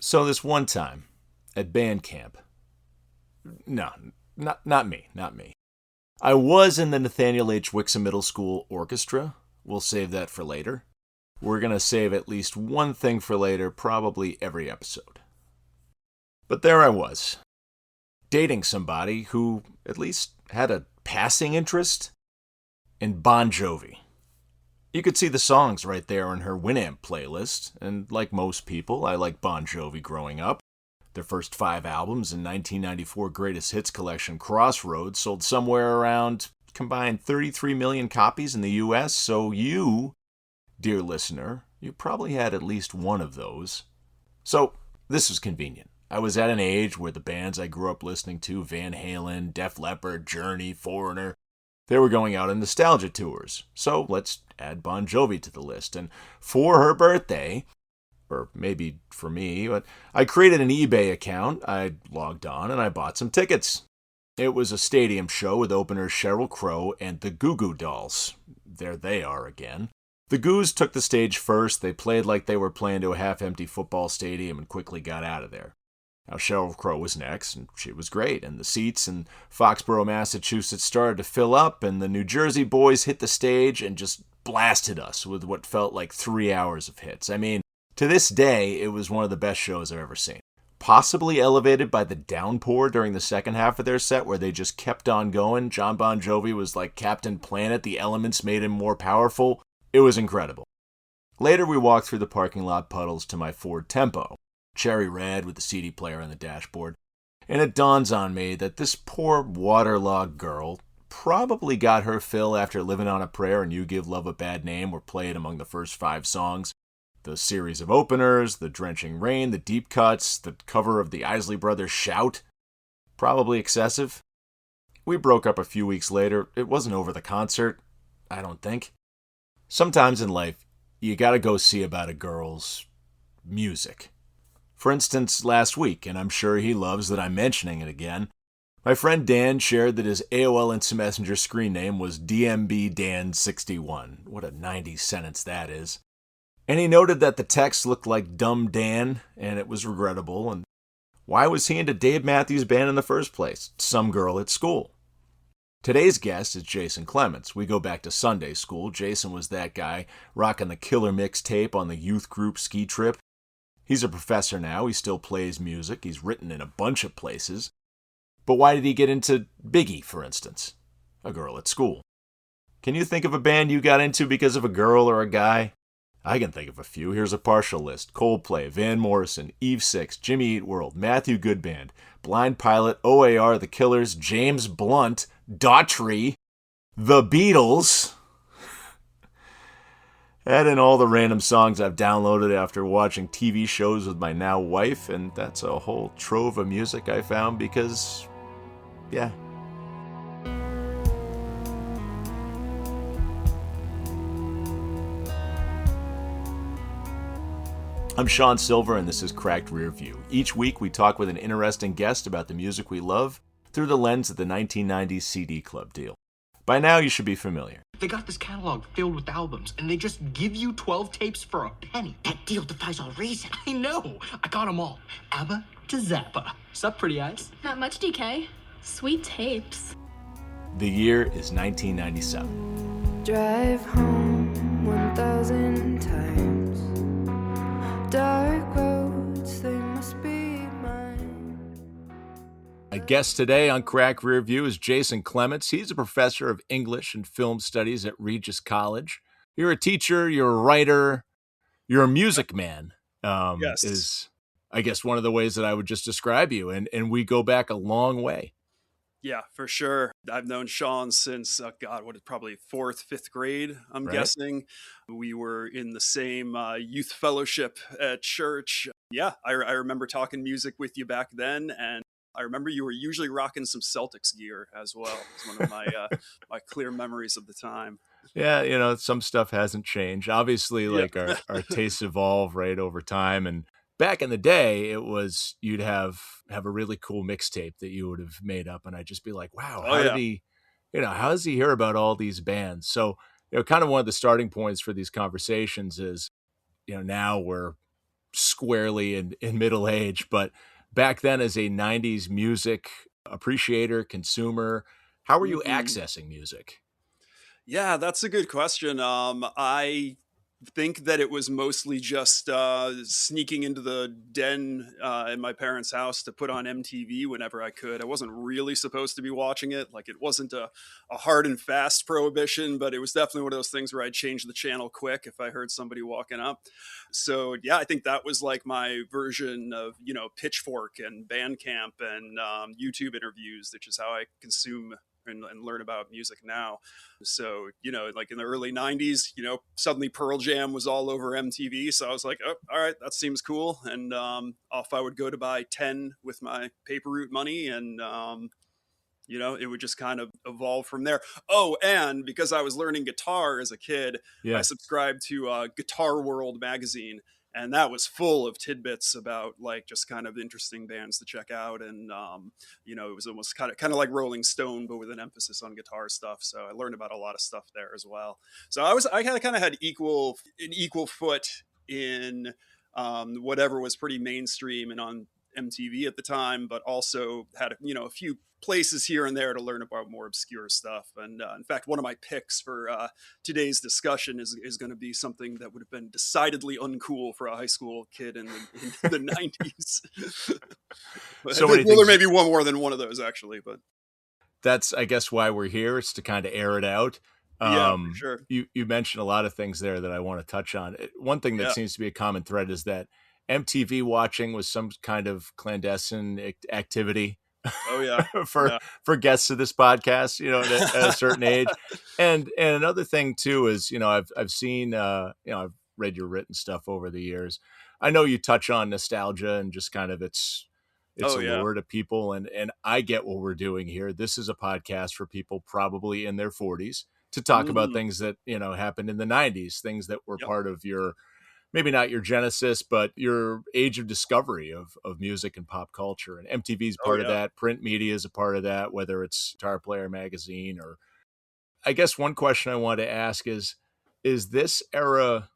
So this one time at band camp, no, not me. I was in the Nathaniel H. Wixom Middle School Orchestra. We'll save that for later. We're going to save at least one thing for later, probably every episode. But there I was, dating somebody who at least had a passing interest in Bon Jovi. You could see the songs right there in her Winamp playlist, and like most people, I liked Bon Jovi growing up. Their first 5 albums in 1994 Greatest Hits collection, Crossroads, sold somewhere around combined 33 million copies in the US, so you, dear listener, you probably had at least one of those. So this was convenient. I was at an age where the bands I grew up listening to, Van Halen, Def Leppard, Journey, Foreigner, they were going out on nostalgia tours. So let's add Bon Jovi to the list. And for her birthday, or maybe for me, but I created an eBay account, I logged on, and I bought some tickets. It was a stadium show with openers Sheryl Crow and the Goo Goo Dolls. There they are again. The Goos took the stage first. They played like they were playing to a half-empty football stadium and quickly got out of there. Now, Sheryl Crow was next, and she was great, and the seats in Foxborough, Massachusetts started to fill up, and the New Jersey boys hit the stage and just blasted us with what felt like 3 hours of hits. I mean, to this day, it was one of the best shows I've ever seen. Possibly elevated by the downpour during the second half of their set, where they just kept on going. John Bon Jovi was like Captain Planet. The elements made him more powerful. It was incredible. Later, we walked through the parking lot puddles to my Ford Tempo, cherry red with the CD player on the dashboard, and it dawns on me that this poor waterlogged girl probably got her fill after Living on a Prayer and You Give Love a Bad Name were played among the first 5 songs. The series of openers, the drenching rain, the deep cuts, the cover of the Isley Brothers' Shout. Probably excessive. We broke up a few weeks later. It wasn't over the concert, I don't think. Sometimes in life, you gotta go see about a girl's music. For instance, last week, and I'm sure he loves that I'm mentioning it again, my friend Dan shared that his AOL Instant Messenger screen name was DMBDan61. What a 90s sentence that is. And he noted that the text looked like Dumb Dan, and it was regrettable, and why was he into Dave Matthews Band in the first place? Some girl at school. Today's guest is Jason Clemence. We go back to Sunday school. Jason was that guy rocking the Killer mixtape on the youth group ski trip. He's a professor now. He still plays music. He's written in a bunch of places. But why did he get into Biggie, for instance? A girl at school. Can you think of a band you got into because of a girl or a guy? I can think of a few. Here's a partial list. Coldplay, Van Morrison, Eve Six, Jimmy Eat World, Matthew Good Band, Blind Pilot, OAR, The Killers, James Blunt, Daughtry, The Beatles. Add in all the random songs I've downloaded after watching TV shows with my now wife, and that's a whole trove of music I found because, yeah. I'm Sean Sylver, and this is Cracked Rear View. Each week, we talk with an interesting guest about the music we love through the lens of the 1990s CD Club deal. By now, you should be familiar. They got this catalog filled with albums, and they just give you 12 tapes for a penny. That deal defies all reason. I know. I got them all. ABBA to Zappa. Sup, pretty eyes? Not much, DK. Sweet tapes. The year is 1997. Drive home 1,000 times. Dark roads, they must be mine. My guest today on Crack Rear View is Jason Clemence. He's a professor of English and film studies at Regis College. You're a teacher, you're a writer, you're a music man. Yes. Is, I guess, one of the ways that I would just describe you. And we go back a long way. Yeah, for sure. I've known Sean since, probably 4th, 5th grade, I'm Right. guessing. We were in the same youth fellowship at church. Yeah, I remember talking music with you back then, and I remember you were usually rocking some Celtics gear as well. It's one of my my clear memories of the time. Yeah, some stuff hasn't changed. Obviously, like our tastes evolve, right, over time. And back in the day, it was you'd have a really cool mixtape that you would have made up, and I'd just be like, wow, how does he hear about all these bands? So, kind of one of the starting points for these conversations is, now we're squarely in middle age, but back then as a 90s music appreciator, consumer, how were you Mhm. accessing music? Yeah, that's a good question. I think that it was mostly just sneaking into the den in my parents' house to put on MTV whenever I could. I wasn't really supposed to be watching it. Like, it wasn't a hard and fast prohibition, but it was definitely one of those things where I'd change the channel quick if I heard somebody walking up. So, yeah, I think that was like my version of, Pitchfork and Bandcamp and YouTube interviews, which is how I consume and learn about music now. So, like in the early 90s, suddenly Pearl Jam was all over MTV. So I was like, oh, all right, that seems cool. And off I would go to buy 10 with my paper route money. And, it would just kind of evolve from there. Oh, and because I was learning guitar as a kid, I Yeah. subscribed to Guitar World magazine. And that was full of tidbits about like just kind of interesting bands to check out, and it was almost kind of like Rolling Stone, but with an emphasis on guitar stuff. So I learned about a lot of stuff there as well. So I kind of had an equal foot in whatever was pretty mainstream and on MTV at the time, but also had a few places here and there to learn about more obscure stuff. And in fact, one of my picks for today's discussion is going to be something that would have been decidedly uncool for a high school kid in the 90s. So many Well, there things. may be one more than one of those actually, but That's, I guess, why we're here. It's to kind of air it out. yeah, for sure. You mentioned a lot of things there that I want to touch on. One thing that Yeah. seems to be a common thread is that MTV watching was some kind of clandestine activity Oh yeah. for Yeah. for guests of this podcast, at a certain age. And another thing too is, I've seen, I've read your written stuff over the years. I know you touch on nostalgia and just kind of its Oh yeah. allure to people, and I get what we're doing here. This is a podcast for people probably in their 40s to talk about Hmm. things that, happened in the 90s, things that were Yep. part of your, maybe not your genesis, but your age of discovery of music and pop culture. And MTV's Oh part of yeah. that. Print media is a part of that, whether it's Guitar Player magazine or, I guess one question I want to ask is this era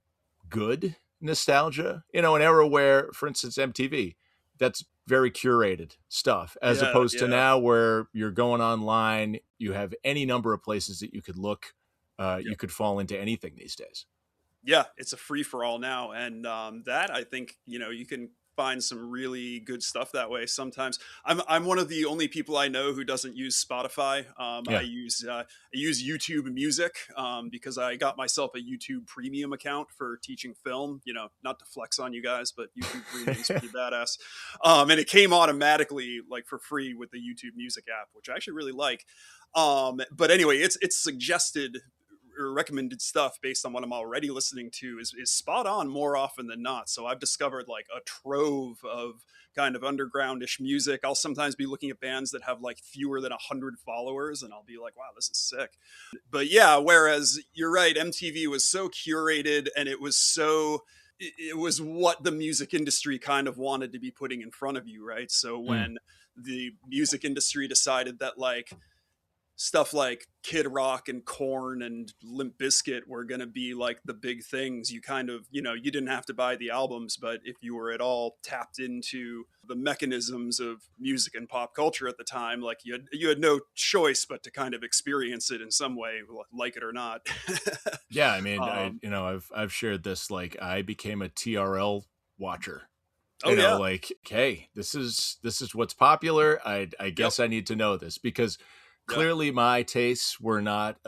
good nostalgia? An era where, for instance, MTV, that's very curated stuff, as Yeah. opposed to Yeah. now where you're going online, you have any number of places that you could look, you Yep. could fall into anything these days. Yeah, it's a free for all now, and that I think you can find some really good stuff that way. Sometimes I'm one of the only people I know who doesn't use Spotify. Yeah. I use YouTube Music because I got myself a YouTube Premium account for teaching film. Not to flex on you guys, but YouTube Premium's pretty badass. And it came automatically like for free with the YouTube Music app, which I actually really like. But anyway, it's suggested or recommended stuff based on what I'm already listening to is spot on more often than not. So I've discovered like a trove of kind of undergroundish music. I'll sometimes be looking at bands that have like fewer than 100 followers, and I'll be like, wow, this is sick. But yeah, whereas you're right, MTV was so curated, and it was what the music industry kind of wanted to be putting in front of you, right? So Mm. when the music industry decided that like stuff like Kid Rock and Korn and Limp Bizkit were going to be like the big things. You kind of, you didn't have to buy the albums, but if you were at all tapped into the mechanisms of music and pop culture at the time, like you had no choice but to kind of experience it in some way, like it or not. Yeah, I mean, um, I've shared this. Like, I became a TRL watcher. oh yeah, Like, hey, this is what's popular. I yep, guess I need to know this because yeah. clearly my tastes were not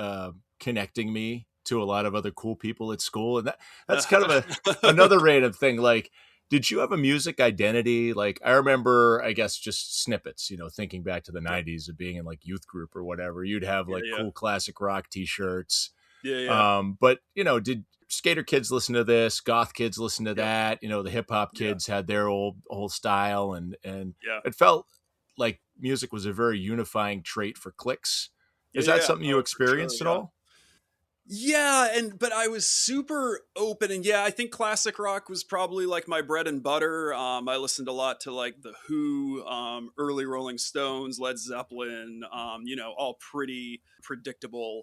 connecting me to a lot of other cool people at school, and that's kind of another random thing. Like, did you have a music identity? Like, I remember, I guess, just snippets. Thinking back to the Yep. '90s of being in like youth group or whatever, you'd have Yeah, like yeah, cool classic rock T-shirts. yeah, yeah, But did skater kids listen to this? Goth kids listen to yep, that? The hip hop yeah, kids had their whole style, and yeah, it felt like music was a very unifying trait for cliques. yeah, Is that yeah. something you Oh, for sure, experienced at yeah. all? Yeah, but I was super open, and yeah, I think classic rock was probably like my bread and butter. I listened a lot to like the Who, early Rolling Stones, Led Zeppelin, all pretty predictable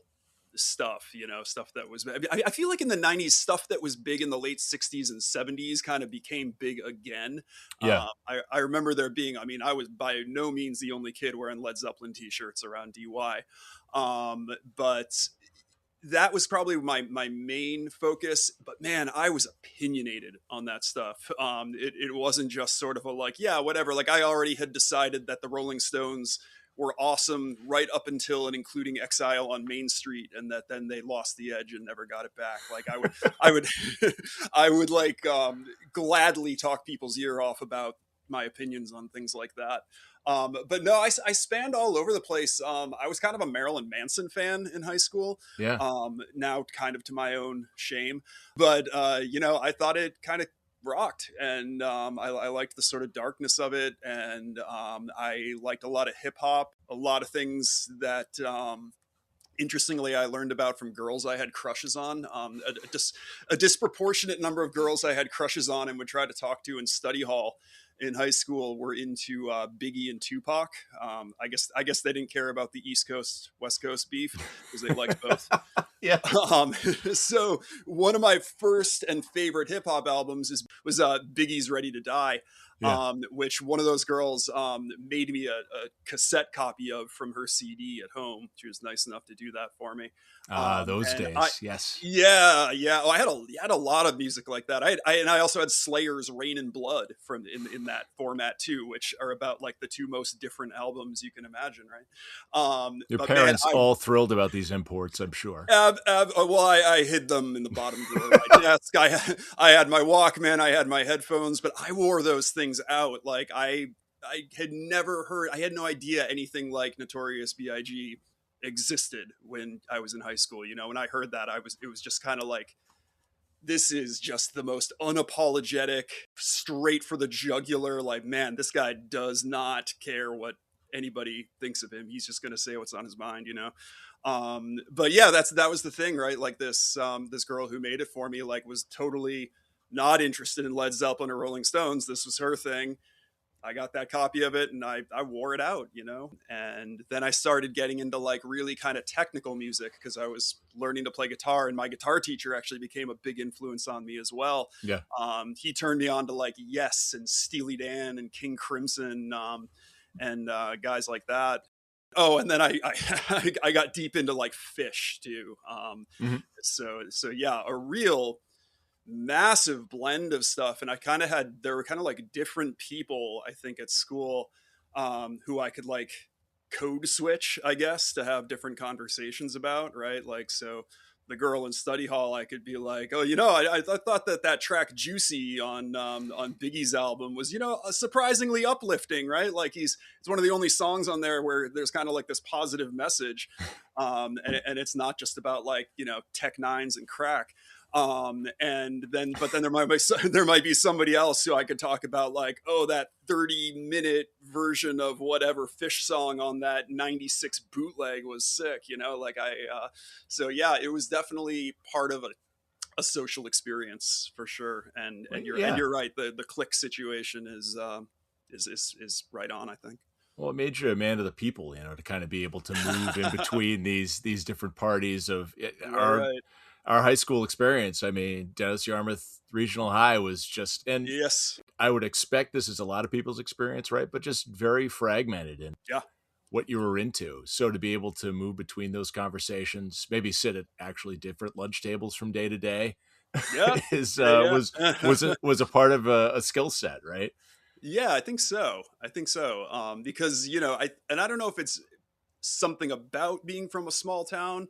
stuff, stuff that was, I feel like in the 90s, stuff that was big in the late 60s and 70s kind of became big again. Yeah. I remember there being, I was by no means the only kid wearing Led Zeppelin t-shirts around DY. But that was probably my main focus. But man, I was opinionated on that stuff. It wasn't just sort of a like, yeah, whatever. Like I already had decided that the Rolling Stones were awesome right up until and including Exile on Main Street, and that then they lost the edge and never got it back. Like I would, I would like gladly talk people's ear off about my opinions on things like that. But no, I spanned all over the place. I was kind of a Marilyn Manson fan in high school. Yeah. Now kind of to my own shame, but I thought it kind of rocked, and I liked the sort of darkness of it, and I liked a lot of hip hop, a lot of things that interestingly I learned about from girls I had crushes on. A disproportionate number of girls I had crushes on and would try to talk to in study hall in high school were into Biggie and Tupac. I guess they didn't care about the East Coast West Coast beef because they liked both. Yeah. So one of my first and favorite hip hop albums was Biggie's Ready to Die. Yeah. Which one of those girls made me a cassette copy of from her CD at home. She was nice enough to do that for me. Those days, yes. Yeah. Oh, I had a lot of music like that. I also had Slayer's Rain and Blood from in that format too, which are about like the two most different albums you can imagine, right? Your parents all thrilled about these imports, I'm sure. Well, I hid them in the bottom drawer of my desk. I had my Walkman, I had my headphones, but I wore those things out. Like I had never heard, I had no idea anything like Notorious B.I.G. existed when I was in high school. When I heard that, it was just kind of like, this is just the most unapologetic, straight for the jugular. Like, man, this guy does not care what anybody thinks of him. He's just going to say what's on his mind, But yeah, that was the thing, right? Like this girl who made it for me, like was totally not interested in Led Zeppelin or Rolling Stones. This was her thing. I got that copy of it and I wore it out, and then I started getting into like really kind of technical music because I was learning to play guitar, and my guitar teacher actually became a big influence on me as well. Yeah. He turned me on to like Yes and Steely Dan and King Crimson, and guys like that. Oh, and then I got deep into like Fish too. So yeah, a real massive blend of stuff. And there were kind of like different people, I think, at school who I could like code switch, I guess, to have different conversations about, right? Like, so the girl in study hall, I could be like, oh, I thought that track Juicy on Biggie's album was, surprisingly uplifting, right? Like it's one of the only songs on there where there's kind of like this positive message. And it's not just about like, Tech Nines and crack. But then there might be somebody else who I could talk about like, oh, that 30-minute version of whatever Fish song on that 96 bootleg was sick, so yeah, it was definitely part of a social experience for sure. And you're right. The click situation is right on, I think. Well, it made you a man of the people, to kind of be able to move in between these different parties of our high school experience. I mean, Dennis Yarmouth Regional High was just, and yes, I would expect this is a lot of people's experience, right? But just very fragmented in what you were into. So to be able to move between those conversations, maybe sit at actually different lunch tables from day to day, was a part of a skill set, right? Yeah, I think so. Because I don't know if it's something about being from a small town.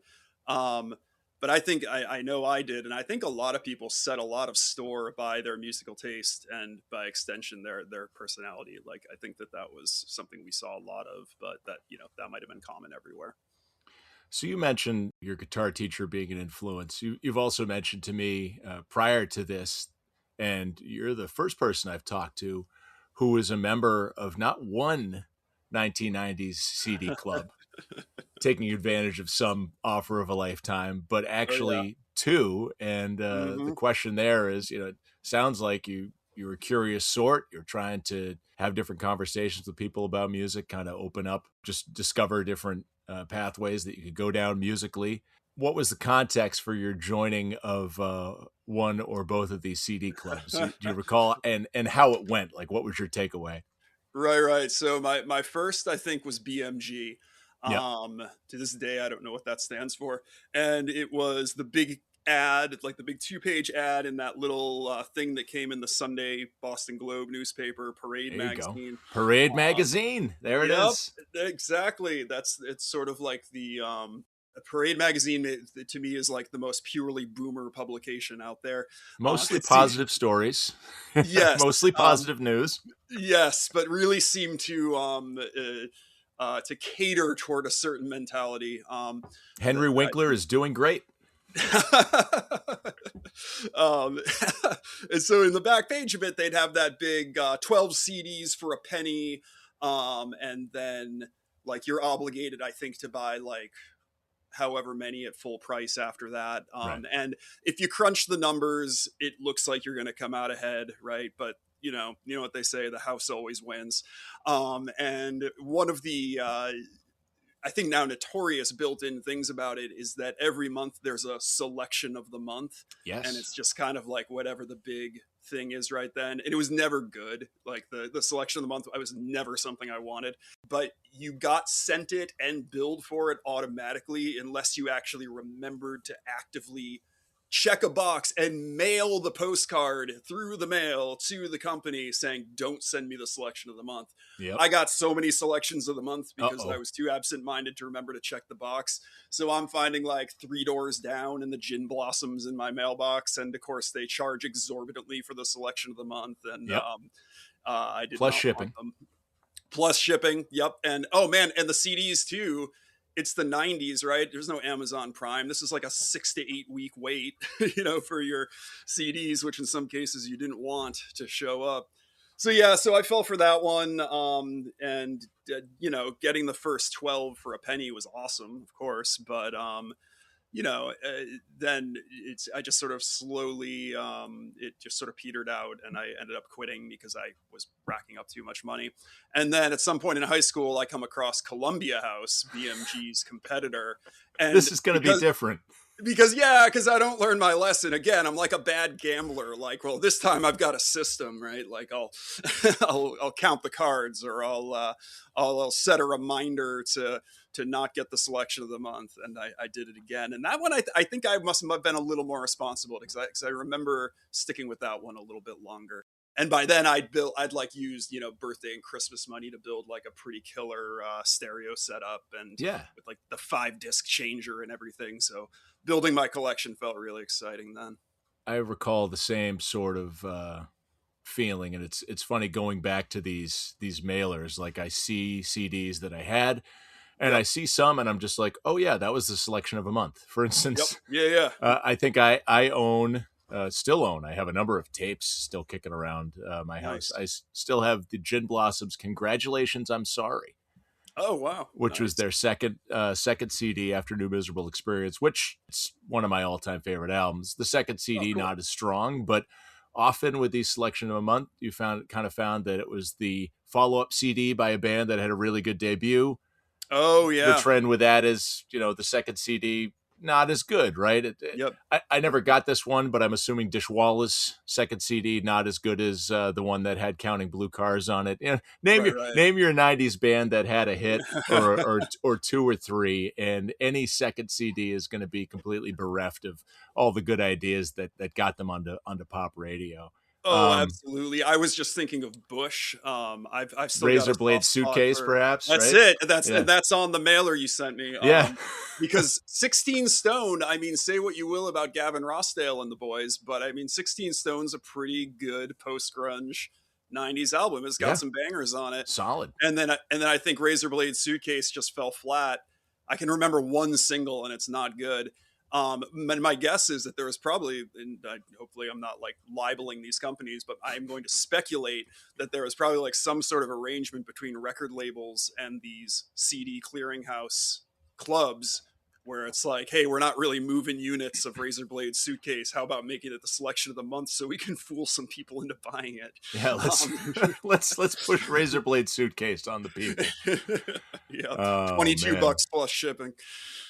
But I think I know I did, and I think a lot of people set a lot of store by their musical taste and by extension their personality. Like I think that was something we saw a lot of, but that might have been common everywhere. So you mentioned your guitar teacher being an influence. You've also mentioned to me prior to this, and you're the first person I've talked to who is a member of not one 1990s CD club, taking advantage of some offer of a lifetime, but actually two. And the question there is, it sounds like you're a curious sort. You're trying to have different conversations with people about music, kind of open up, just discover different pathways that you could go down musically. what was the context for your joining of one or both of these CD clubs? Do you recall, and how it went? Like, what was your takeaway? Right. So my first, I think, was BMG. Yep. To this day, I don't know what that stands for. And it was the big ad, like the big 2-page ad in that little thing that came in the Sunday Boston Globe newspaper, Parade There you go. magazine. Parade Um, magazine. There it yep, is. exactly. It's sort of like the Parade magazine to me is like the most purely boomer publication out there. Mostly It se- positive stories. yes, Mostly positive news. yes, but really seem to cater toward a certain mentality. Henry Winkler is doing great. um, and so in the back page of it, they'd have that big 12 CDs for a penny, and then like you're obligated, I think, to buy like however many at full price after that. Right. And if you crunch the numbers, it looks like you're going to come out ahead, right? But you know what they say: the house always wins. And one of the I think now Notorious built-in things about it is that every month there's a selection of the month. Yes. And it's just kind of like whatever the big thing is right then. And it was never good. Like the selection of the month, I was never something I wanted. But you got sent it and billed for it automatically unless you actually remembered to actively check a box and mail the postcard through the mail to the company saying, don't send me the selection of the month. Yep. I got so many selections of the month because Uh-oh. I was too absent-minded to remember to check the box. So I'm finding like 3 doors down in the gin blossoms in my mailbox. And of course they charge exorbitantly for the selection of the month. And Yep. I did Plus not shipping. want them. Plus shipping. Yep. And oh man, and the CDs too. It's the 90s, right? There's no Amazon Prime. This is like a 6 to 8 week wait, for your CDs, which in some cases you didn't want to show up. So yeah, so I fell for that one. And getting the first 12 for a penny was awesome, of course. But then I just sort of slowly, it just sort of petered out and I ended up quitting because I was racking up too much money. And then at some point in high school, I come across Columbia House, BMG's competitor. And this is going to be different. Because I don't learn my lesson. Again, I'm like a bad gambler. Like, well, this time I've got a system, right? Like I'll count the cards, or I'll set a reminder to not get the selection of the month, and I did it again. And that one, I think I must have been a little more responsible because I remember sticking with that one a little bit longer. And by then I'd like used, birthday and Christmas money to build like a pretty killer stereo setup and with like the 5-disc changer and everything. So building my collection felt really exciting then. I recall the same sort of feeling, and it's funny going back to these mailers. Like I see CDs that I had, and I see some, and I'm just like, oh yeah, that was the selection of a month. For instance, I think I own. Still own. I have a number of tapes still kicking around my house. I still have the Gin Blossoms. Congratulations, I'm Sorry. Oh wow! Which was their second CD after New Miserable Experience, which is one of my all-time favorite albums. The second CD not as strong, but often with these selection of a month, you found that it was the follow-up CD by a band that had a really good debut. Oh yeah. The trend with that is, the second CD not as good, right? Yep. I never got this one, but I'm assuming Dishwalla's second CD not as good as the one that had Counting Blue Cars on it. Name your 90s band that had a hit or 2 or 3, and any second CD is going to be completely bereft of all the good ideas that got them onto pop radio. Oh, absolutely. I was just thinking of Bush. I've still Razor got Blade Suitcase, perhaps. That's right? it. That's on the mailer you sent me. Because 16 Stone. I mean, say what you will about Gavin Rossdale and the boys, but I mean, 16 Stone's a pretty good post grunge 90s album. It's got some bangers on it. Solid. And then I think Razor Blade Suitcase just fell flat. I can remember one single, and it's not good. My guess is that there was probably, and hopefully I'm not like libeling these companies, but I'm going to speculate that there was probably like some sort of arrangement between record labels and these CD clearinghouse clubs where it's like, hey, we're not really moving units of Razor Blade Suitcase. How about making it the selection of the month so we can fool some people into buying it? Yeah, let's push Razor Blade Suitcase on the people. Yeah, $22 plus shipping.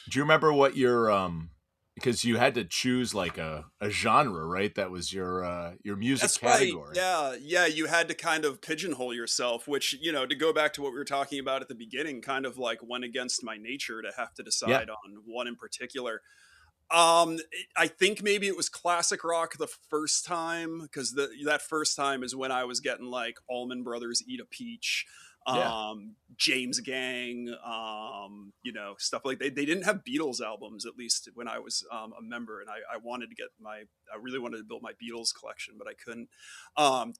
Do you remember what your because you had to choose like a genre, right? That was your music That's right. category. Yeah, yeah, you had to kind of pigeonhole yourself, which, to go back to what we were talking about at the beginning, kind of like went against my nature to have to Yeah, decide on one in particular. I think maybe it was classic rock the first time, because that first time is when I was getting like Allman Brothers Eat a Peach, yeah. James Gang, stuff like they didn't have Beatles albums, at least when I was a member, and I wanted to I really wanted to build my Beatles collection, but I couldn't.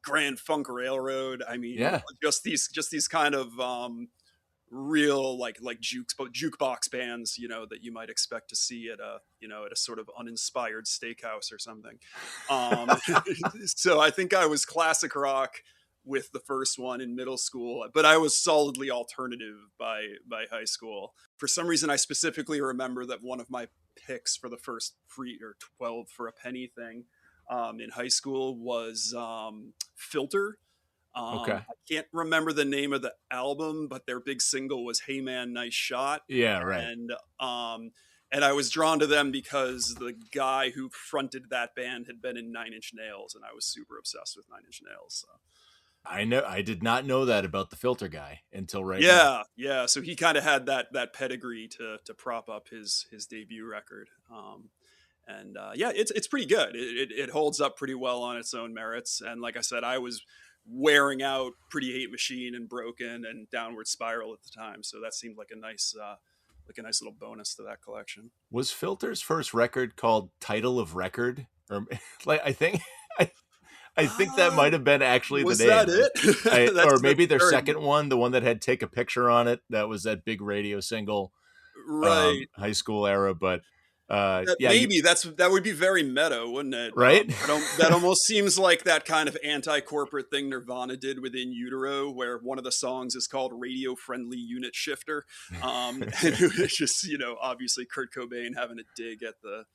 Grand Funk Railroad. I mean, Yeah. just these kind of real like jukebox bands, that you might expect to see at a sort of uninspired steakhouse or something. um so I think I was classic rock with the first one in middle school, but I was solidly alternative by high school. For some reason, I specifically remember that one of my picks for the first free or 12 for a penny thing in high school was Filter. Okay. I can't remember the name of the album, but their big single was "Hey Man, Nice Shot," Yeah, right. and I was drawn to them because the guy who fronted that band had been in Nine Inch Nails, and I was super obsessed with Nine Inch Nails. So. I did not know that about the Filter guy until right now. Yeah, yeah. So he kind of had that pedigree to prop up his debut record. And yeah, it's pretty good. It holds up pretty well on its own merits. And like I said, I was wearing out Pretty Hate Machine and Broken and Downward Spiral at the time, so that seemed like a nice little bonus to that collection. Was Filter's first record called Title of Record? Or like I, I think that might have been actually the Was that name. it? Or That's maybe their very second one, the one that had Take a Picture on it. That was that big radio single, right. high school era. But yeah, Maybe that would be very meta, wouldn't it? right? That almost seems like that kind of anti-corporate thing Nirvana did with In Utero, where one of the songs is called "Radio Friendly Unit Shifter," and it was just obviously Kurt Cobain having a dig at the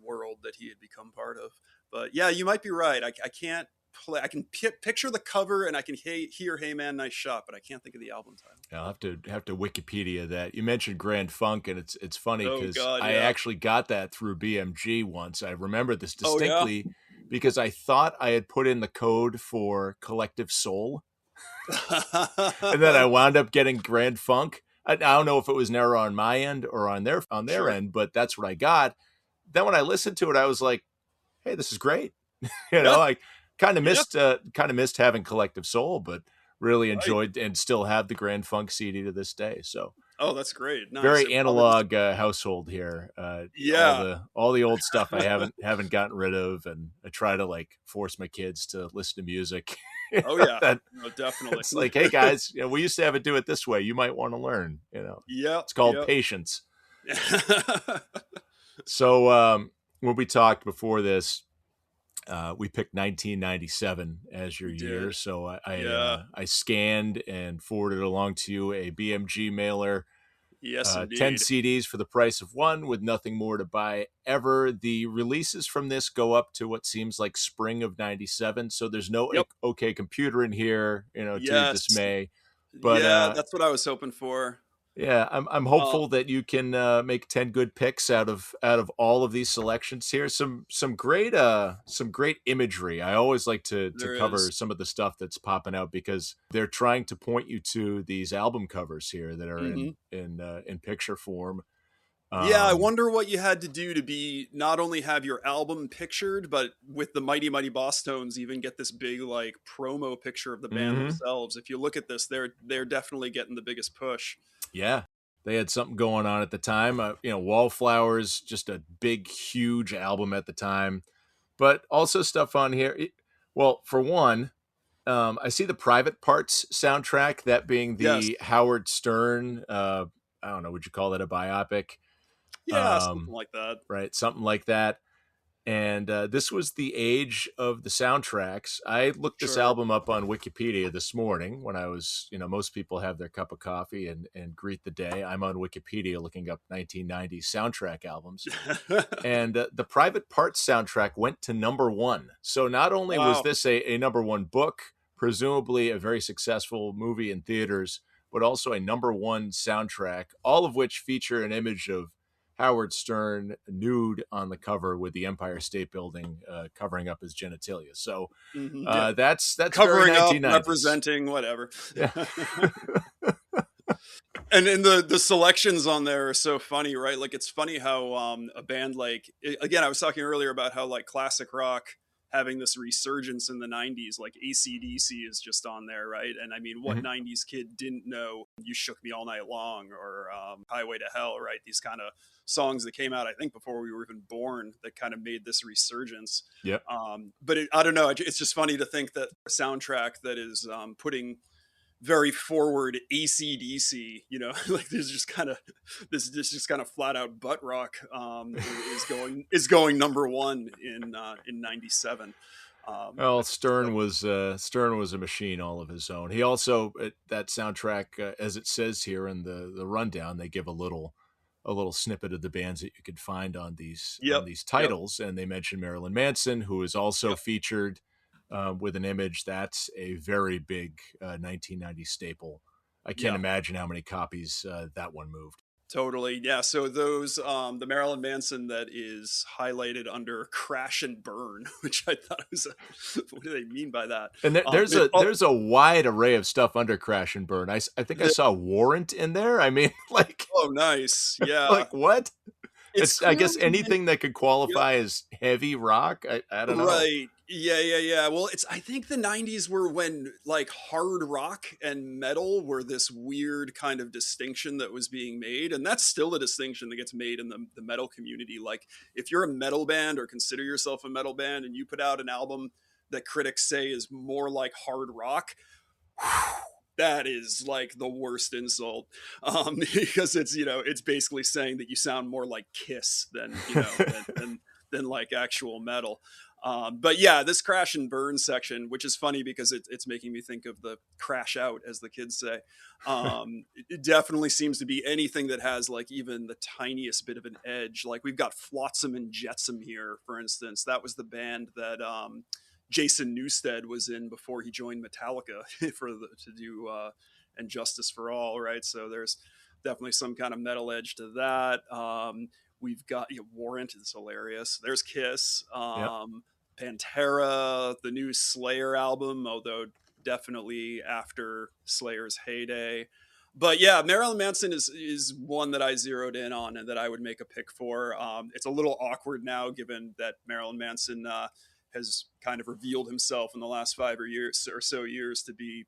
world that he had become part of. But yeah, you might be right. I can't play. I can picture the cover and I can hear "Hey Man, Nice Shot," but I can't think of the album title. I'll have to Wikipedia that. You mentioned Grand Funk, and it's funny Oh because God, I yeah. actually got that through BMG once. I remember this Oh yeah. distinctly because I thought I had put in the code for Collective Soul, and then I wound up getting Grand Funk. I don't know if it was an error on my end or on their Sure. end, but that's what I got. Then when I listened to it, I was like, "Hey, this is great." Yeah. I kind of Yeah. missed having Collective Soul, but really Right. enjoyed and still have the Grand Funk CD to this day. So Oh, that's great. Nice. very It probably was. analog household here. Yeah. All the old stuff I haven't gotten rid of, and I try to like force my kids to listen to music. Oh yeah. That No, definitely. it's like, hey guys, we used to have it do it this way. You might want to learn. Yep. It's called Yep. patience. So when we talked before this, we picked 1997 as your We year. did. So Yeah. I scanned and forwarded along to you a BMG mailer, Yes, 10 indeed. CDs for the price of one with nothing more to buy ever. The releases from this go up to what seems like spring of 97. So there's no Yep. OK Computer in here, to your Yes. dismay. But Yeah, that's what I was hoping for. yeah, I'm Uh, hopeful that you can make 10 good picks out of all of these selections here. Some great imagery. I always like to there cover is. some of the stuff that's popping out because they're trying to point you to these album covers here that are Hmm. in picture form. Yeah, I Um, wonder what you had to do to be not only have your album pictured, but with the Mighty Mighty Boss Tones, even get this big like promo picture of the band mhm. themselves. If you look at this, they're definitely getting the biggest push. Yeah, they had something going on at the time. Wallflowers, just a big, huge album at the time, but also stuff on here. Well, for one, I see the Private Parts soundtrack, that being Yes. the Howard Stern. I don't know, would you call that a biopic? Yeah, something Um, like that. right, something like that. And this was the age of the soundtracks. I looked this Sure. album up on Wikipedia this morning when I was, most people have their cup of coffee and greet the day. I'm on Wikipedia looking up 1990s soundtrack albums. And the Private Parts soundtrack went to number one. So not only was Wow. this a number one book, presumably a very successful movie in theaters, but also a number one soundtrack, all of which feature an image of Howard Stern nude on the cover with the Empire State Building covering up his genitalia. So Yeah. that's very Covering up, 1990s. representing, whatever. Yeah. And in the selections on there are so funny, right? Like, it's funny how a band like, again, I was talking earlier about how like classic rock having this resurgence in the 90s, like AC/DC is just on there, right? And I mean, what 90s kid didn't know You Shook Me All Night Long or Highway to Hell, right? These kind of songs that came out, I think, before we were even born, that kind of made this resurgence. Yep. But I don't know, it's just funny to think that a soundtrack that is putting very forward AC/DC, you know, like there's just kind of this just kind of flat out butt rock is going number one in '97. Well, Stern was a machine all of his own. He also that soundtrack, as it says here in the rundown, they give a little snippet of the bands that you could find on these titles, and they mention Marilyn Manson, who is also featured with an image. That's a very big 1990 staple. I can't imagine how many copies that one moved. Totally. Yeah. So those, the Marilyn Manson that is highlighted under Crash and Burn, which I thought was, what do they mean by that? And there's a wide array of stuff under Crash and Burn. I think I saw Warrant in there. I mean, like, oh, nice. Yeah. Like what? It's I guess clearly anything that could qualify as heavy rock. I don't know. Right. Yeah. Well, I think the 90s were when like hard rock and metal were this weird kind of distinction that was being made. And that's still a distinction that gets made in the metal community. Like, if you're a metal band or consider yourself a metal band and you put out an album that critics say is more like hard rock, that is like the worst insult, because it's basically saying that you sound more like Kiss than than like actual metal. But yeah, this Crash and Burn section, which is funny because it's making me think of the crash out, as the kids say. It definitely seems to be anything that has like even the tiniest bit of an edge. Like, we've got Flotsam and Jetsam here, for instance. That was the band that Jason Newsted was in before he joined Metallica to do And Justice for All, right? So there's definitely some kind of metal edge to that. We've got Warrant is hilarious. There's Kiss, Pantera, the new Slayer album, although definitely after Slayer's heyday. But yeah, Marilyn Manson is one that I zeroed in on and that I would make a pick for. It's a little awkward now, given that Marilyn Manson has kind of revealed himself in the last 5 or so years to be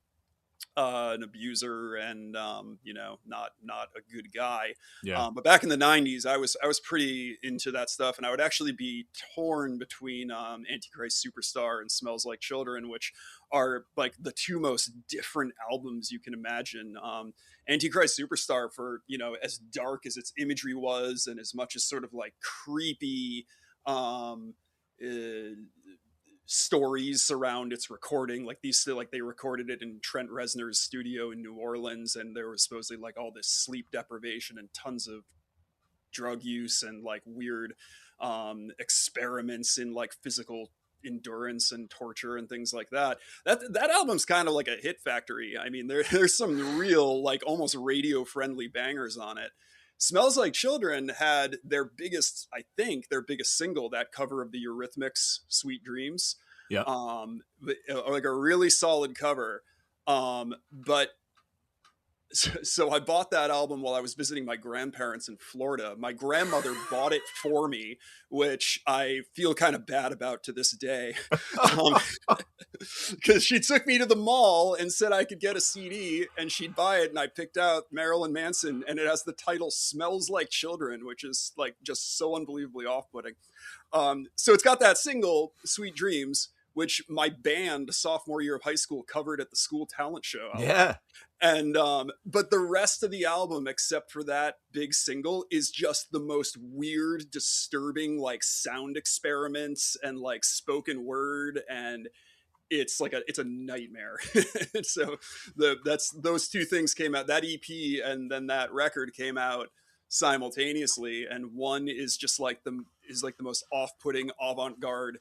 an abuser and not a good guy. But back in the 90s, I was pretty into that stuff, and I would actually be torn between Antichrist Superstar and Smells Like Children, which are like the two most different albums you can imagine. Antichrist Superstar, for as dark as its imagery was, and as much as sort of like creepy stories around its recording, like they recorded it in Trent Reznor's studio in New Orleans, and there was supposedly like all this sleep deprivation and tons of drug use and like weird experiments in like physical endurance and torture and things like that. That album's kind of like a hit factory. I mean, there's some real like almost radio friendly bangers on it. Smells Like Children had their biggest single, that cover of the Eurythmics' Sweet Dreams. Yeah. Like a really solid cover. But so I bought that album while I was visiting my grandparents in Florida. My grandmother bought it for me, which I feel kind of bad about to this day. Because she took me to the mall and said I could get a CD and she'd buy it. And I picked out Marilyn Manson, and it has the title Smells Like Children, which is like just so unbelievably off-putting. So it's got that single, Sweet Dreams, which my band sophomore year of high school covered at the school talent show. Yeah. And but the rest of the album, except for that big single, is just the most weird, disturbing like sound experiments and like spoken word, and it's a nightmare. So those two things came out, that EP and then that record came out simultaneously, and one is just like the most off-putting avant-garde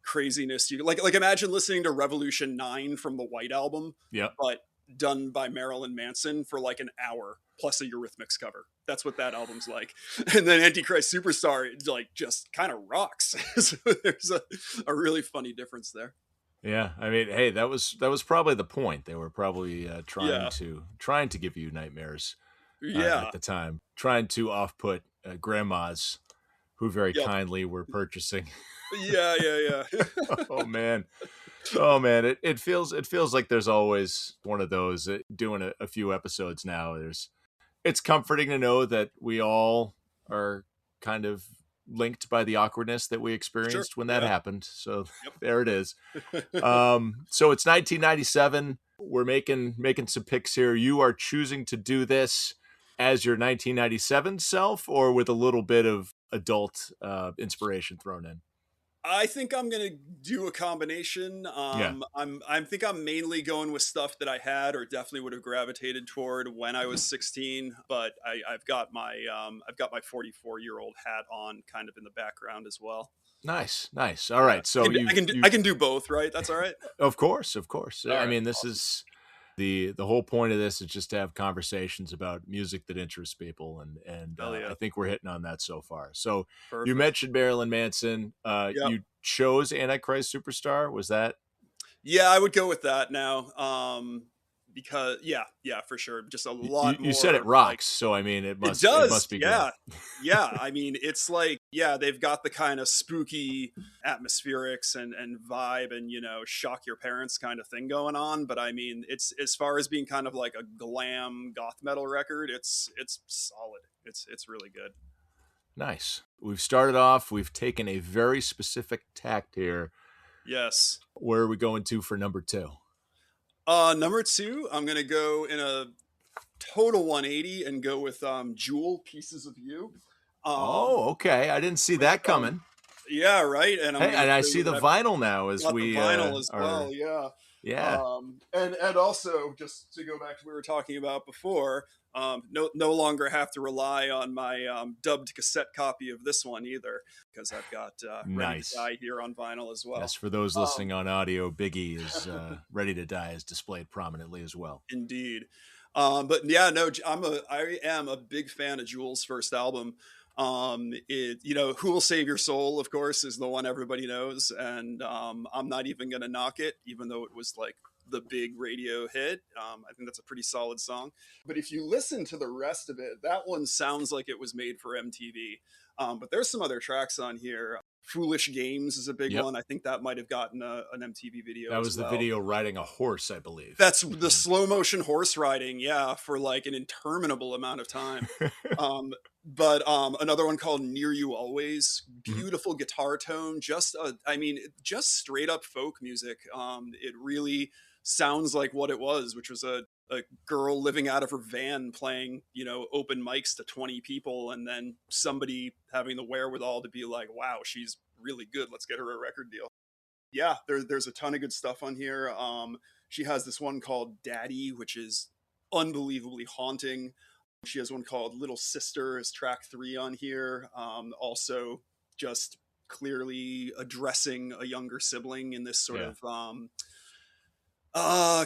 craziness. You like imagine listening to Revolution 9 from the White Album, yeah, but done by Marilyn Manson for like an hour plus a Eurythmics cover. That's what that album's like. And then Antichrist Superstar, like, just kind of rocks. So there's a really funny difference there. Yeah, I mean, hey, that was probably the point. They were probably trying Yeah. to give you nightmares Yeah. at the time, trying to off-put grandmas who very Yep. kindly were purchasing. Yeah. Oh man, oh man, it feels like there's always one of those. Doing a few episodes now, it's comforting to know that we all are kind of linked by the awkwardness that we experienced when that happened. So there it is. So it's 1997. We're making some picks here. You are choosing to do this as your 1997 self, or with a little bit of adult inspiration thrown in. I think I'm gonna do a combination. Yeah. I think I'm mainly going with stuff that I had or definitely would have gravitated toward when I was 16. But I've got my 44-year-old hat on, kind of in the background as well. Nice. All right. So I can do both, right? That's all right. Of course. All I right, mean, this awesome. is the whole point of this is just to have conversations about music that interests people, and Hell yeah. I think we're hitting on that so far. So you Perfect. mentioned Marilyn Manson. Yep. You chose Antichrist Superstar. Was that? Yeah, I would go with that now. Because for sure, just a lot more. You said it rocks, so I mean, it It must does, be yeah. good. Yeah, I mean, it's like, yeah, they've got the kind of spooky atmospherics and vibe and, shock your parents kind of thing going on. But I mean, it's, as far as being kind of like a glam goth metal record, it's solid. It's really good. Nice. We've started off. We've taken a very specific tact here. Yes. Where are we going to for number 2? Number 2, I'm gonna go in a total 180 and go with Jewel, Pieces of You. Okay. I didn't see that coming. Yeah, right. And I see the vinyl now as we the vinyl as well. Yeah. And also, just to go back to what we were talking about before, no longer have to rely on my dubbed cassette copy of this one either, because I've got Ready to Die here on vinyl as well. Yes, for those listening on audio, Biggie is Ready to Die is displayed prominently as well. Indeed. But yeah, no, I am a big fan of Jewel's first album. Who Will Save Your Soul, of course, is the one everybody knows, and I'm not even gonna knock it, even though it was like the big radio hit. I think that's a pretty solid song. But if you listen to the rest of it, that one sounds like it was made for MTV. But there's some other tracks on here. Foolish Games is a big one. I think that might have gotten an MTV video. That was the video riding a horse, I believe. That's the slow motion horse riding, for like an interminable amount of time. But another one called Near You Always, beautiful guitar tone, just straight up folk music. It really sounds like what it was, which was a girl living out of her van playing, open mics to 20 people, and then somebody having the wherewithal to be like, wow, she's really good, let's get her a record deal. Yeah, there's a ton of good stuff on here. She has this one called Daddy, which is unbelievably haunting. She has one called Little Sister as track 3 on here. Also just clearly addressing a younger sibling in this sort of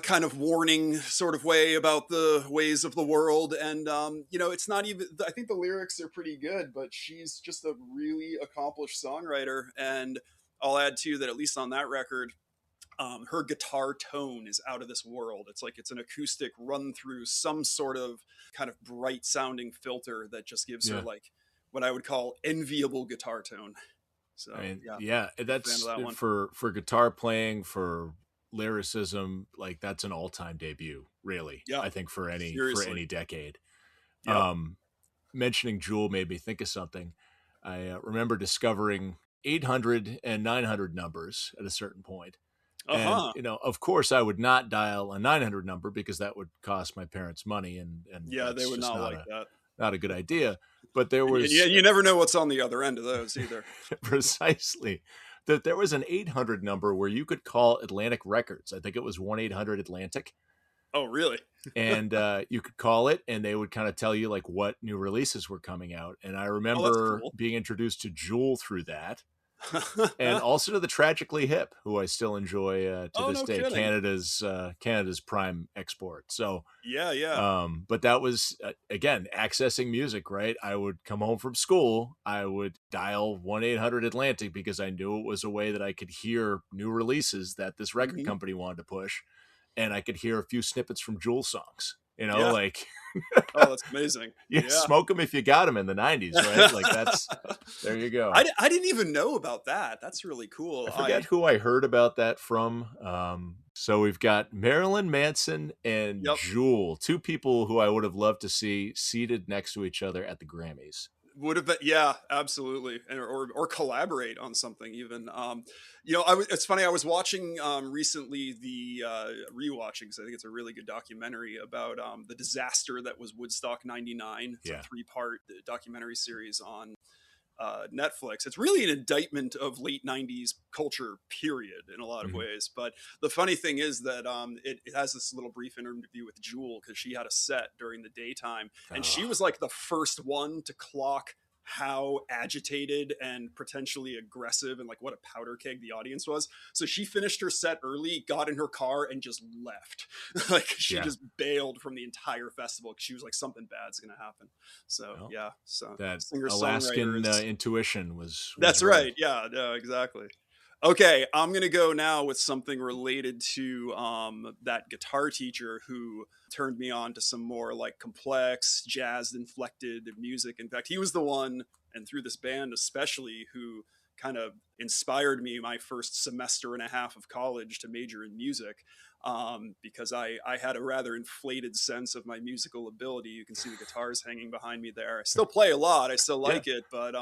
kind of warning sort of way about the ways of the world. And, it's not even, I think the lyrics are pretty good, but she's just a really accomplished songwriter. And I'll add too that at least on that record, her guitar tone is out of this world. It's like it's an acoustic run through some sort of kind of bright sounding filter that just gives her like what I would call enviable guitar tone. So that's for guitar playing, for lyricism, like that's an all-time debut, really. I think for any decade. Mentioning Jewel made me think of something. I remember discovering 800 and 900 numbers at a certain point. And, of course, I would not dial a 900 number because that would cost my parents money, and they would not like that. Not a good idea. But there was you never know what's on the other end of those either. Precisely. That there was an 800 number where you could call Atlantic Records. I think it was 1-800-Atlantic. Oh, really? And you could call it, and they would kind of tell you like what new releases were coming out. And I remember being introduced to Jewel through that. and also to the Tragically Hip, who I still enjoy to Oh, this no day. kidding. Canada's prime export. So, Yeah, yeah. but that was again accessing music, right? I would come home from school, I would dial 1-800-Atlantic because I knew it was a way that I could hear new releases that this record Hmm. company wanted to push, and I could hear a few snippets from Jewel songs. Yeah. Like Oh, that's amazing. you Yeah. smoke them if you got them in the '90s, right? Like that's there you go. I didn't even know about that. That's really I cool. forget who I heard about that from. So we've got Marilyn Manson and Yep. Jewel, two people who I would have loved to see seated next to each other at the Grammys. Would have been, yeah, absolutely, and or collaborate on something even. It's funny. I was watching recently the rewatching because I think it's a really good documentary about the disaster that was Woodstock '99. It's a Yeah. 3-part documentary series on Netflix. It's really an indictment of late '90s culture, period, in a lot of Mhm. ways. But the funny thing is that it has this little brief interview with Jewel because she had a set during the daytime, and she Oh, was like the first one to clock how agitated and potentially aggressive and like what a powder keg the audience was. So she finished her set early, got in her car, and just left. Like she yeah. just bailed from the entire festival because she was like, something bad's gonna happen. So Well, yeah, so that singer songwriter Alaskan is. intuition was That's right. right. Yeah, no, exactly. Okay, I'm gonna go now with something related to that guitar teacher who turned me on to some more like complex, jazz inflected music. In fact, he was the one, and through this band especially, who kind of inspired me my first semester and a half of college to major in music. Because I had a rather inflated sense of my musical ability. You can see the guitars hanging behind me there. I still play a lot. I still Yeah. like it, but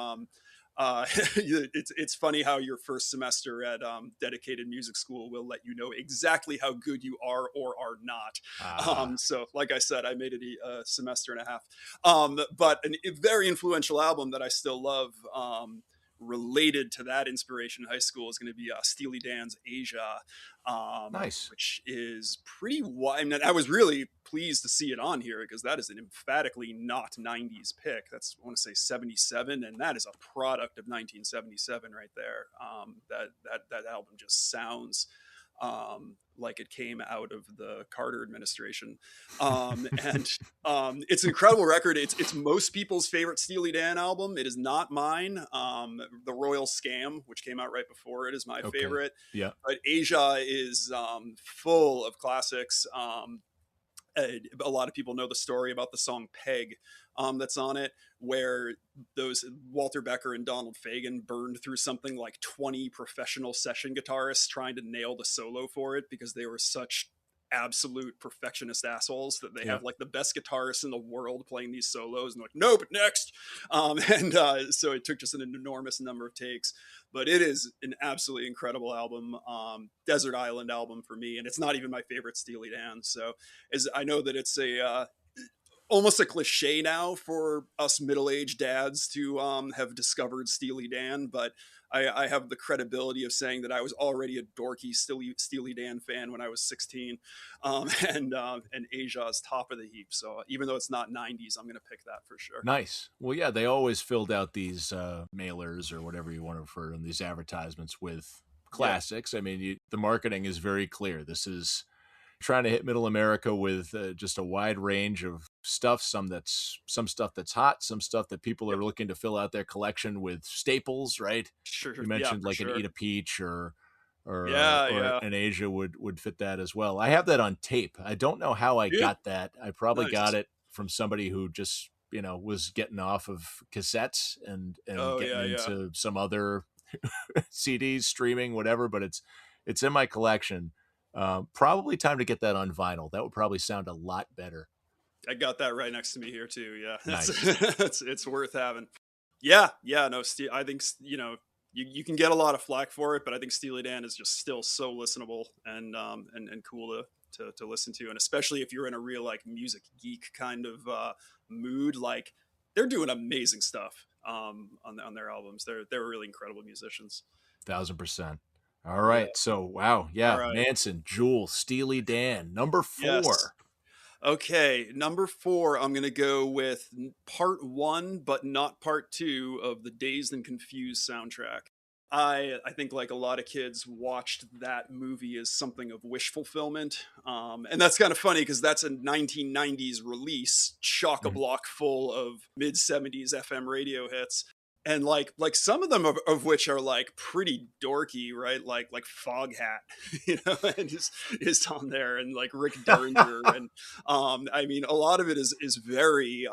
it's funny how your first semester at dedicated music school will let you know exactly how good you are or are not. Ah, So, like I said, I made it a semester and a half. But a very influential album that I still love. Related to that inspiration in high school is going to be Steely Dan's Asia, nice. which is pretty wide. I mean, I was really pleased to see it on here because that is an emphatically not '90s pick. That's, I want to say, '77, and that is a product of 1977 right there. That album just sounds like it came out of the Carter administration, and it's an incredible record. It's most people's favorite Steely Dan album. It is not mine. The Royal Scam, which came out right before it, is my Okay. favorite. Yeah. But Asia is full of classics. A lot of people know the story about the song Peg that's on it, where those Walter Becker and Donald Fagen burned through something like 20 professional session guitarists trying to nail the solo for it because they were such absolute perfectionist assholes that they Yeah. have like the best guitarists in the world playing these solos and like, no, but next. And so it took just an enormous number of takes, but it is an absolutely incredible album. Desert Island album for me, and it's not even my favorite Steely Dan. So as I know that it's a almost a cliche now for us middle-aged dads to have discovered Steely Dan, but I have the credibility of saying that I was already a dorky Steely Dan fan when I was 16, and Asia is top of the heap. So even though it's not '90s, I'm going to pick that for sure. Nice. Well, yeah, they always filled out these mailers or whatever you want to refer to them, these advertisements with Yeah, classics. I mean, the marketing is very clear. This is trying to hit middle America with just a wide range of stuff. Some stuff that's hot, some stuff that people are yep, looking to fill out their collection with staples, right? sure, You yeah, mentioned for like an sure. Eat a Peach Yeah, or yeah, an Asia would fit that as well. I have that on tape. I don't know how I yeah, got that. I probably got nice. it from somebody who just was getting off of cassettes and Oh getting yeah, yeah. into some other CDs, streaming, whatever. But it's in my collection. Probably time to get that on vinyl. That would probably sound a lot better. I got that right next to me here too. Yeah, Nice. it's worth having. Yeah, yeah. No, I think you can get a lot of flack for it, but I think Steely Dan is just still so listenable and cool to listen to, and especially if you're in a real like music geek kind of mood, like they're doing amazing stuff on their albums. They're really incredible musicians. 1000%. All Yeah. right. So wow, All yeah, right. Manson, Jewel, Steely Dan, number Yes. 4. Okay, number 4, I'm gonna go with part 1, but not part 2 of the Dazed and Confused soundtrack. I think like a lot of kids watched that movie as something of wish fulfillment, and that's kind of funny because that's a 1990s release, chock a Mhm. block full of mid 70s FM radio hits, and like some of them of which are like pretty dorky, right? Like Foghat, and is on there, and like Rick Derringer, and I mean a lot of it is very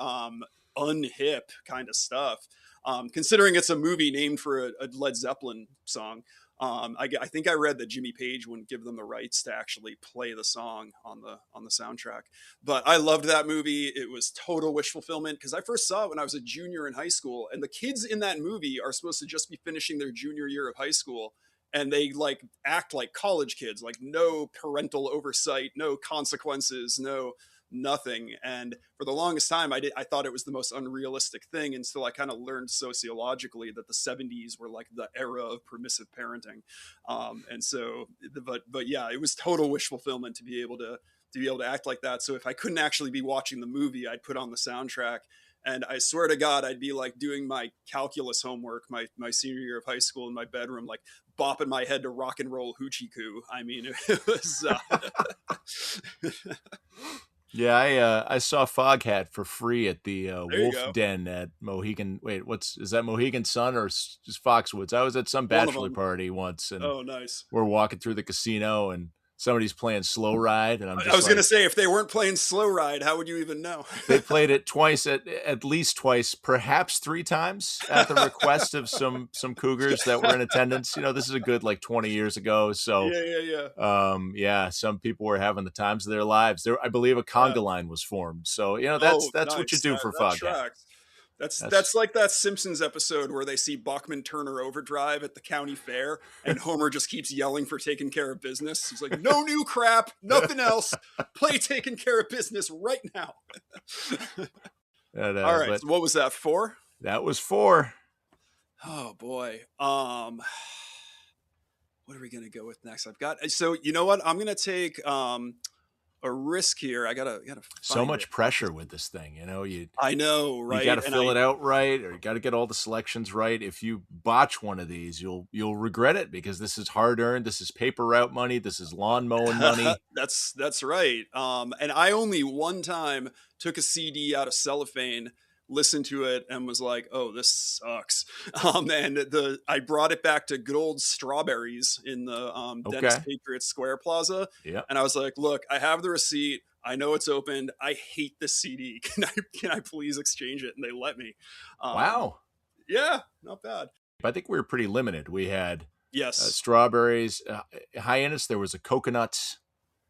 unhip kind of stuff, considering it's a movie named for a Led Zeppelin song. I think I read that Jimmy Page wouldn't give them the rights to actually play the song on the soundtrack. But I loved that movie. It was total wish fulfillment because I first saw it when I was a junior in high school, and the kids in that movie are supposed to just be finishing their junior year of high school, and they like act like college kids, like no parental oversight, no consequences, no nothing. And for the longest time I thought it was the most unrealistic thing until I kind of learned sociologically that the 70s were like the era of permissive parenting. And so but yeah, it was total wish fulfillment to be able to act like that. So if I couldn't actually be watching the movie, I'd put on the soundtrack, and I swear to God, I'd be like doing my calculus homework my senior year of high school in my bedroom, like bopping my head to Rock and Roll Hoochie Coo. I mean, it was Yeah, I saw Foghat for free at the there you Wolf go. Den at Mohegan. Wait, is that Mohegan Sun or just Foxwoods? I was at some One of bachelor them. party once, and Oh, nice. we're walking through the casino, and somebody's playing Slow Ride, and I'm I just was gonna like, say, if they weren't playing Slow Ride, how would you even know? they played it twice, at least twice, perhaps three times, at the request of some Cougars that were in attendance. This is a good like 20 years ago, so. Yeah. Some people were having the times of their lives. There, I believe, a Yeah. conga line was formed. So Oh, that's what you nice. do That, for that Foghat. tracks. That's That's that's like that Simpsons episode where they see Bachman Turner Overdrive at the county fair, and Homer just keeps yelling for taking care of business. He's like, "No new crap, nothing else. Play taking care of business right now." All right. but So what was that for? that was four. Oh boy. What are we gonna go with next? I've got so you know what? I'm gonna take a risk here. I gotta So find much it. pressure with this thing. You I know, right? got to And fill it out right, or you got to get all the selections right. If you botch one of these, you'll regret it, because this is hard earned. This is paper route money. This is lawn mowing money. That's right. And I only one time took a CD out of cellophane, listened to it, and was like, "Oh, this sucks." And I brought it back to good old Strawberries in the Dennis Okay. Patriot Square Plaza, Yeah. and I was like, "Look, I have the receipt. I know it's opened. I hate this CD. Can I please exchange it?" And they let me. Wow. Yeah, not bad. I think we were pretty limited. We had Yes. strawberries, high-endest. There was a coconuts.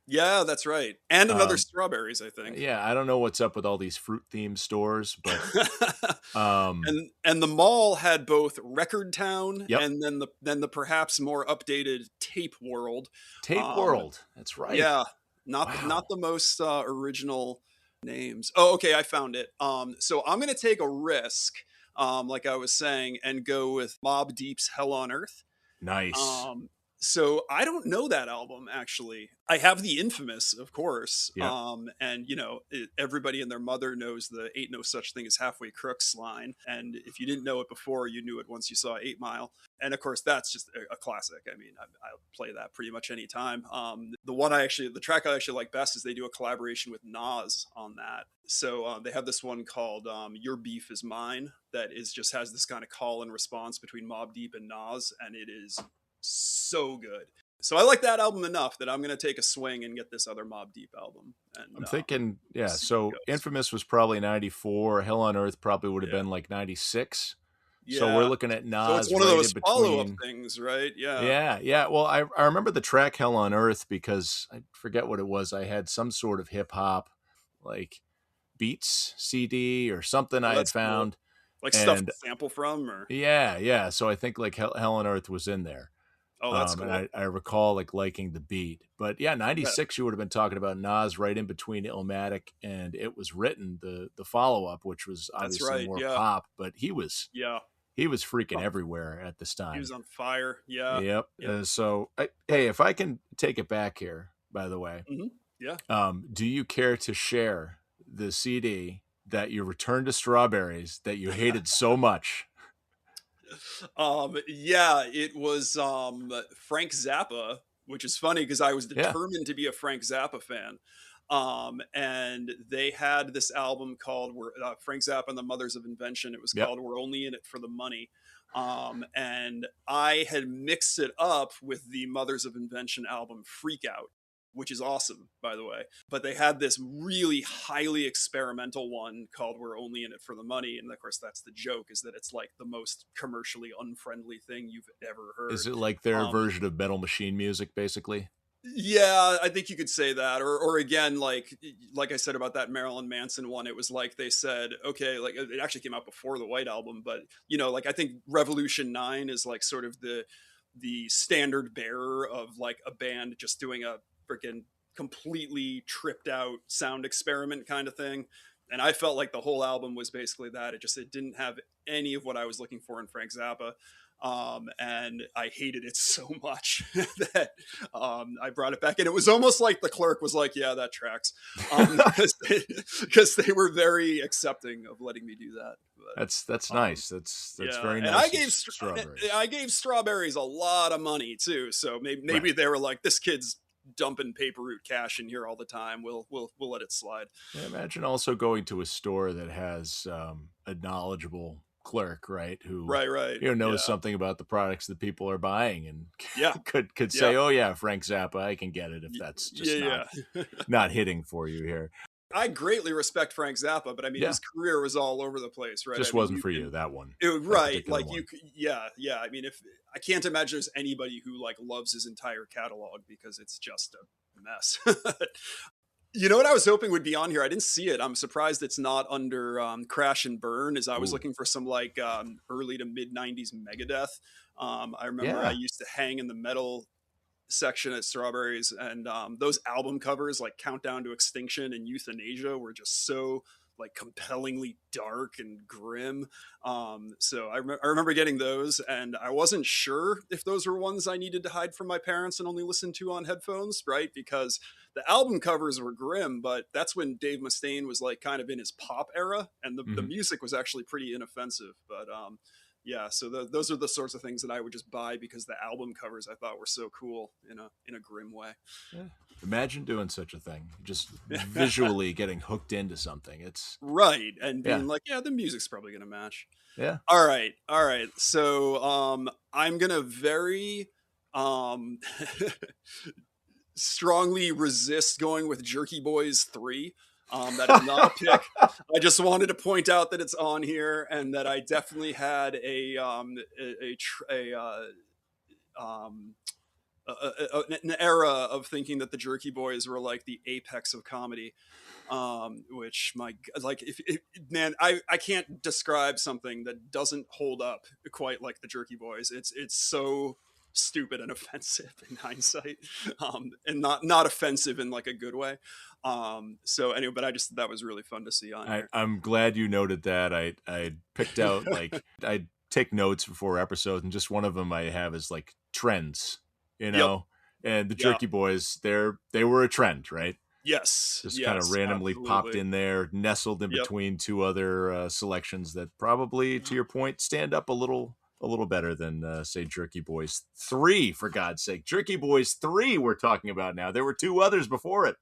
Yeah, that's right. And another Strawberries, I think. Yeah, I don't know what's up with all these fruit themed stores, but and the mall had both Record Town Yep. and then the perhaps more updated Tape World. Tape World. That's right. Yeah, not Wow. the most original names. Oh, okay, I found it. So I'm gonna take a risk, like I was saying, and go with Mobb Deep's Hell on Earth. Nice. So I don't know that album, actually. I have the Infamous, of course. Yeah. And everybody and their mother knows the "Ain't No Such Thing as Halfway Crooks" line. And if you didn't know it before, you knew it once you saw 8 Mile. And of course, that's just a classic. I mean, I'll play that pretty much any time. The track I actually like best is they do a collaboration with Nas on that. So they have this one called "Your Beef Is Mine" that just has this kind of call and response between Mobb Deep and Nas, and it is so good. So I like that album enough that I'm going to take a swing and get this other Mobb Deep album. And I'm thinking, yeah. see So how it goes. Infamous was probably 94. Hell on Earth probably would have Yeah. been like 96. Yeah. So we're looking at Nas. So it's one of right those in follow-up between. things, right? Yeah. Yeah. Well, I remember the track Hell on Earth because I forget what it was. I had some sort of hip hop, like Beats CD or something Oh, I had that's cool. found. Like stuff And to sample from, or yeah. So I think like Hell on Earth was in there. oh, that's cool. And I recall like liking the beat. But yeah, 96, you would have been talking about Nas right in between Illmatic and It Was Written, the follow-up, which was That's obviously right, more yeah. pop, but he was Yeah, freaking everywhere at this he time. was on fire. Yeah. Yep. Yep. Hey, if I can take it back here, by the way, Yeah. do you care to share the CD that you returned to Strawberries that you hated so much? Yeah, it was Frank Zappa, which is funny because I was Yeah. determined to be a Frank Zappa fan. And they had this album called Frank Zappa and the Mothers of Invention. It was Yep. called We're Only in It for the Money. And I had mixed it up with the Mothers of Invention album Freak Out, which is awesome, by the way. But they had this really highly experimental one called We're Only in It for the Money. And of course, that's the joke, is that it's like the most commercially unfriendly thing you've ever heard. Is it like their Um, version of Metal Machine music, basically? yeah, I think you could say that. Or again, like I said about that Marilyn Manson one, it was like they said, okay, like it actually came out before the White Album, but like I think Revolution 9 is like sort of the standard bearer of like a band just doing a freaking completely tripped out sound experiment kind of thing. And I felt like the whole album was basically that. It didn't have any of what I was looking for in Frank Zappa. And I hated it so much that I brought it back. And it was almost like the clerk was like, yeah, that tracks. Because they were very accepting of letting me do that. But, That's nice. That's yeah. very And nice. I gave Strawberries a lot of money too. So maybe Right. they were like, this kid's dumping paper route cash in here all the time. We'll let it slide. Yeah, imagine also going to a store that has a knowledgeable clerk, right? Who Right. knows Yeah. something about the products that people are buying, and Yeah. could say, "Oh yeah, Frank Zappa, I can get it if that's just Yeah. not hitting for you here." I greatly respect Frank Zappa, but I mean, Yeah. his career was all over the place, right? Just I mean, wasn't for you, that one. right? particular Like one. yeah. I mean, if I can't imagine there's anybody who like loves his entire catalog because it's just a mess. You know what I was hoping would be on here? I didn't see it. I'm surprised it's not under Crash and Burn, as I was Ooh. looking for some like early to mid '90s Megadeth. I remember I Yeah. used to hang in the metal section at Strawberries, and those album covers like Countdown to Extinction and Euthanasia were just so like compellingly dark and grim. So I remember getting those, and I wasn't sure if those were ones I needed to hide from my parents and only listen to on headphones, right? Because the album covers were grim, but that's when Dave Mustaine was like kind of in his pop era, and the Mhm. music was actually pretty inoffensive. But yeah, so those are the sorts of things that I would just buy because the album covers I thought were so cool in a grim way. Yeah. Imagine doing such a thing. Just visually getting hooked into something. It's Right, and yeah. being like, yeah, the music's probably gonna match. Yeah. All right. So I'm gonna very um strongly resist going with Jerky Boys 3. That is not a pick. I just wanted to point out that it's on here and that I definitely had um, an era of thinking that the Jerky Boys were like the apex of comedy. Which like if man, I can't describe something that doesn't hold up quite like the Jerky Boys. It's so stupid and offensive in hindsight, and not offensive in like a good way. So anyway, but that was really fun to see on here. I'm glad you noted that. I picked out like I take notes before episodes, and just one of them I have is like trends, Yep. and the Yeah. Jerky Boys, they were a trend, right? Yes. Just kind of Yes. randomly popped Absolutely. in there, nestled in Yep. between two other selections that probably, to your point, stand up a little better than say Jerky Boys 3, for God's sake. Jerky Boys 3 we're talking about now. There were two others before it.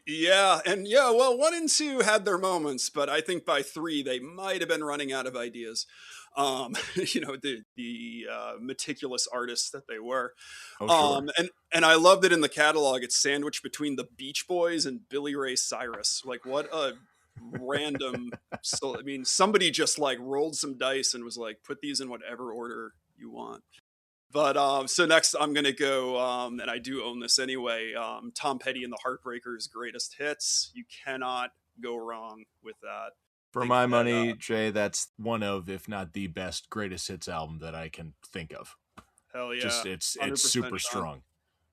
Yeah, and yeah, well, 1 and 2 had their moments, but I think by 3 they might have been running out of ideas. The meticulous artists that they were. Oh, sure. And I loved it in the catalog. It's sandwiched between the Beach Boys and Billy Ray Cyrus. Like, what a random. So, I mean, somebody just like rolled some dice and was like, put these in whatever order you want. But so next I'm gonna go, and I do own this anyway. Tom Petty and the Heartbreakers' greatest hits. You cannot go wrong with that. For Think my that, money, Jay, that's one of, if not the best greatest hits album that I can think of. hell yeah, Just it's 100% super Tom. strong.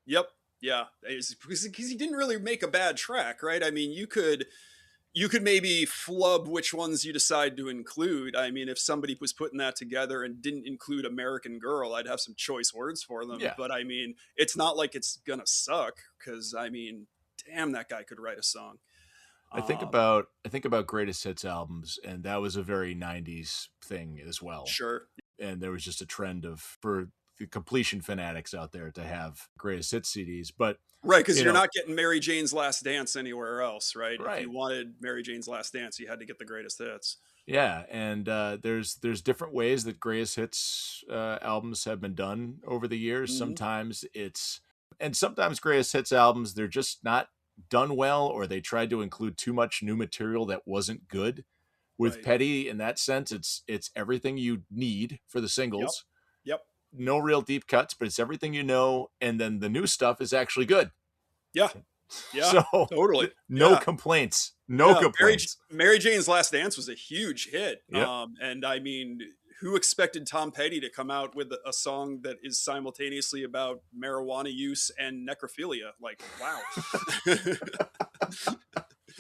Yep, yeah, because he didn't really make a bad track, right? I mean, you could maybe flub which ones you decide to include. I mean, if somebody was putting that together and didn't include American Girl, I'd have some choice words for them. Yeah. But I mean, it's not like it's gonna suck because I mean, damn, that guy could write a song. Um, I think about greatest hits albums, and that was a very '90s thing as well. sure. And there was just a trend of for the completion fanatics out there to have greatest hits CDs. But Right, because you you're know, not getting Mary Jane's Last Dance anywhere else, right? If you right? wanted Mary Jane's Last Dance, you had to get the greatest hits. Yeah, and there's different ways that greatest hits albums have been done over the years. Hmm. Sometimes greatest hits albums they're just not done well, or they tried to include too much new material that wasn't good. With Right. Petty, in that sense, it's everything you need for the Yep. singles. Yep. No real deep cuts, but it's everything you know, and then the new stuff is actually good. Yeah. Yeah. So Totally. no Yeah. complaints. No Yeah. complaints. Mary Jane's Last Dance was a huge hit. Yep. And I mean, who expected Tom Petty to come out with a song that is simultaneously about marijuana use and necrophilia? Like, wow.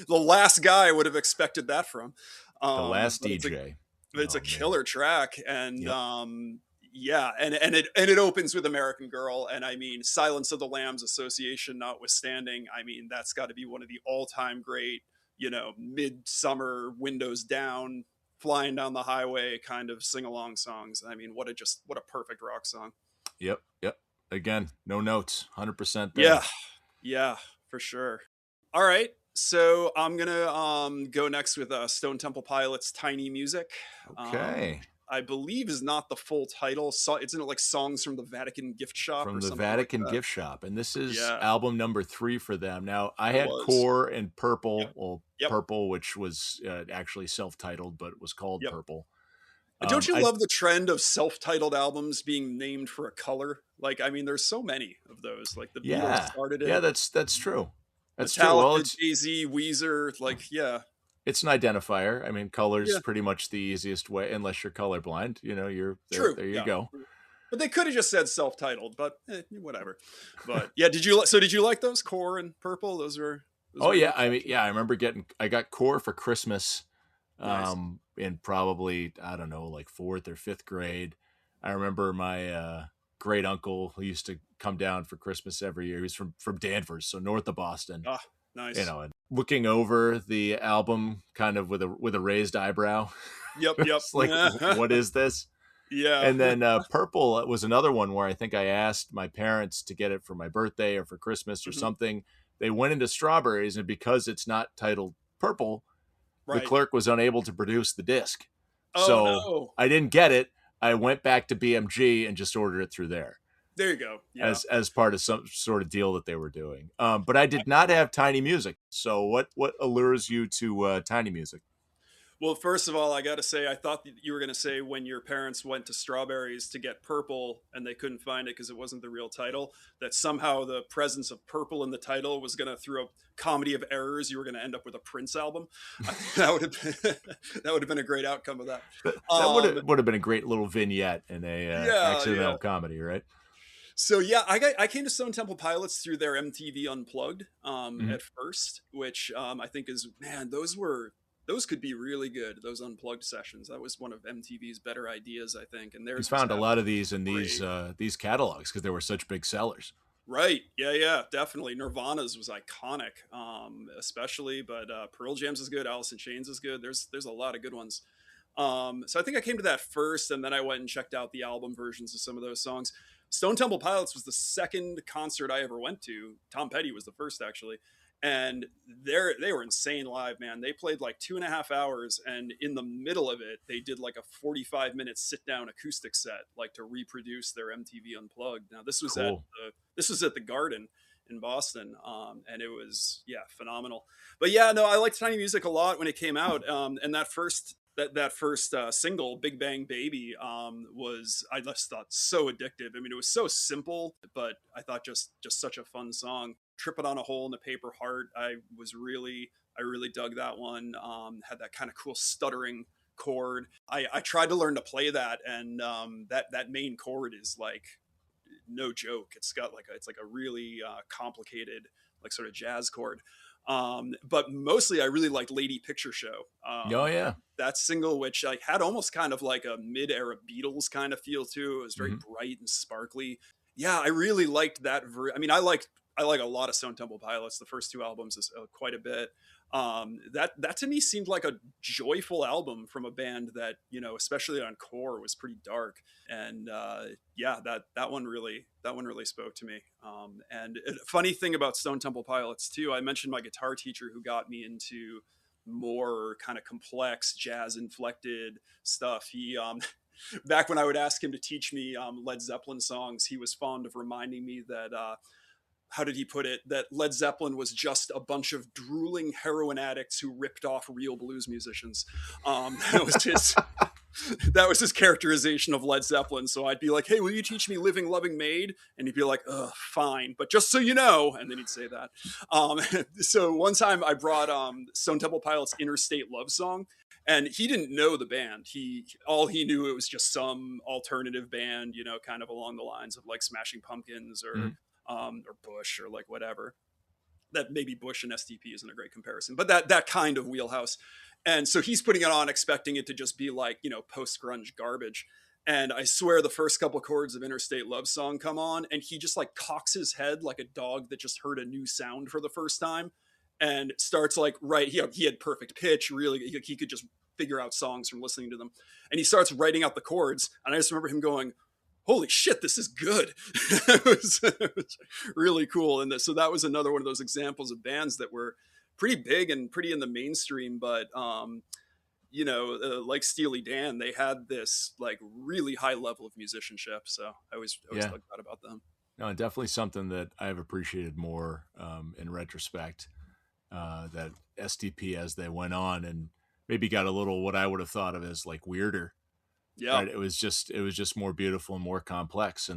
The last guy would have expected that from. The last But DJ. it's a Oh man. killer track, and Yep. yeah, and it opens with American Girl, and I mean, Silence of the Lambs association notwithstanding, I mean, that's got to be one of the all-time great, midsummer windows down, flying down the highway kind of sing-along songs. I mean, what a perfect rock song. Yep. Yep. Again, no notes. 100% Yeah, there. yeah, for sure. All right. So I'm gonna go next with Stone Temple Pilots' "Tiny Music," Okay. which I believe is not the full title. So it's in like "Songs from the Vatican Gift Shop" From or the something like Vatican that. Gift Shop. And this is Yeah, album number 3 for them. Now, I it had was. Core and Yep, Purple. Well, yep, Purple, which was actually self-titled, but it was called yep. Purple. And don't you I love the trend of self-titled albums being named for a color? Like, I mean, there's so many of those. Like the Beatles Yeah. started Yeah, it, that's true. That's true. Well, Metallica, Jay-Z, Weezer. Like, yeah, it's an identifier. I mean, color's yeah, pretty much the easiest way, unless you're colorblind. You're there. true, There you yeah. go. But they could have just said self-titled, but whatever. But yeah, did you like those Core and Purple? Those Oh were yeah, good I mean, collections. yeah, I remember I got Core for Christmas, Nice. in probably I don't know, like 4th or 5th grade. I remember my great uncle who used to come down for Christmas every year. He was from Danvers, so north of Boston. Ah, nice. And looking over the album, kind of with a raised eyebrow. Yep, yep. It's like, what is this? Yeah. And then Purple was another one where I think I asked my parents to get it for my birthday or for Christmas or Mhm. something. They went into Strawberries, and because it's not titled Purple, the Right. clerk was unable to produce the disc. Oh So no. I didn't get it. I went back to BMG and just ordered it through there There you go. Yeah. as part of some sort of deal that they were doing. But I did not have Tiny Music. So what allures you to Tiny Music? Well, first of all, I got to say, I thought that you were going to say when your parents went to Strawberries to get Purple and they couldn't find it because it wasn't the real title, that somehow the presence of Purple in the title was going to, through a comedy of errors, you were going to end up with a Prince album. I think that would have been, that would have been a great outcome of that. That Um, would have been a great little vignette in a yeah, yeah. accidental comedy, right? So yeah, I came to Stone Temple Pilots through their MTV Unplugged Mhm. at first, which I think is, man, those could be really good. Those Unplugged sessions, that was one of MTV's better ideas, I think, and You theirs was found a lot of these in absolutely great. these catalogs because they were such big sellers. Right? Yeah, yeah, definitely. Nirvana's was iconic, especially, but Pearl Jam's is good. Alice in Chains is good. There's a lot of good ones. So I think I came to that first, and then I went and checked out the album versions of some of those songs. Stone Temple Pilots was the second concert I ever went to. Tom Petty was the first, actually, and they were insane live, man. They played like 2.5 hours, and in the middle of it, they did like a 45-minute sit down acoustic set, like to reproduce their MTV Unplugged. Now Cool. this was at the Garden in Boston, and it was, yeah, phenomenal. But yeah, no, I liked Tiny Music a lot when it came out, and that first single, Big Bang Baby, was, I just thought, so addictive. I mean, it was so simple, but I thought just such a fun song. Tripping on a Hole in the Paper Heart, I really dug that one. Had that kind of cool stuttering chord. I tried to learn to play that, and that main chord is like no joke. It's like a really complicated, like, sort of jazz chord. But mostly I really liked Lady Picture Show. Oh yeah. That single, which like had almost kind of like a mid-era Beatles kind of feel to it. It was very Hmm. bright and sparkly. Yeah, I really liked that. I mean, I like a lot of Stone Temple Pilots. The first two albums is quite a bit. That to me seemed like a joyful album from a band that, especially on Core, was pretty dark. And yeah, that one really spoke to me. And a funny thing about Stone Temple Pilots too, I mentioned my guitar teacher who got me into more kind of complex jazz inflected stuff. He back when I would ask him to teach me Led Zeppelin songs, he was fond of reminding me that how did he put it? That Led Zeppelin was just a bunch of drooling heroin addicts who ripped off real blues musicians. That was his. That was his characterization of Led Zeppelin. So I'd be like, "Hey, will you teach me Living Loving Maid?" And he'd be like, "Ugh, fine, but just so you know." And then he'd say that. So one time I brought Stone Temple Pilots' "Interstate Love Song," and he didn't know the band. All he knew, it was just some alternative band, kind of along the lines of like Smashing Pumpkins or Bush or like whatever. That maybe Bush and STP isn't a great comparison, but that kind of wheelhouse. And so he's putting it on expecting it to just be like, post grunge garbage. And I swear the first couple chords of Interstate Love Song come on and he just like cocks his head like a dog that just heard a new sound for the first time and starts like, he had perfect pitch. Really, he could just figure out songs from listening to them. And he starts writing out the chords. And I just remember him going, "Holy shit, this is good." It was really cool. And so that was another one of those examples of bands that were pretty big and pretty in the mainstream, but like Steely Dan, they had this like really high level of musicianship. So I always Yeah. like that about them. No, definitely something that I've appreciated more in retrospect. That STP as they went on and maybe got a little what I would have thought of as like weirder. Yeah. Right? It was just more beautiful and more complex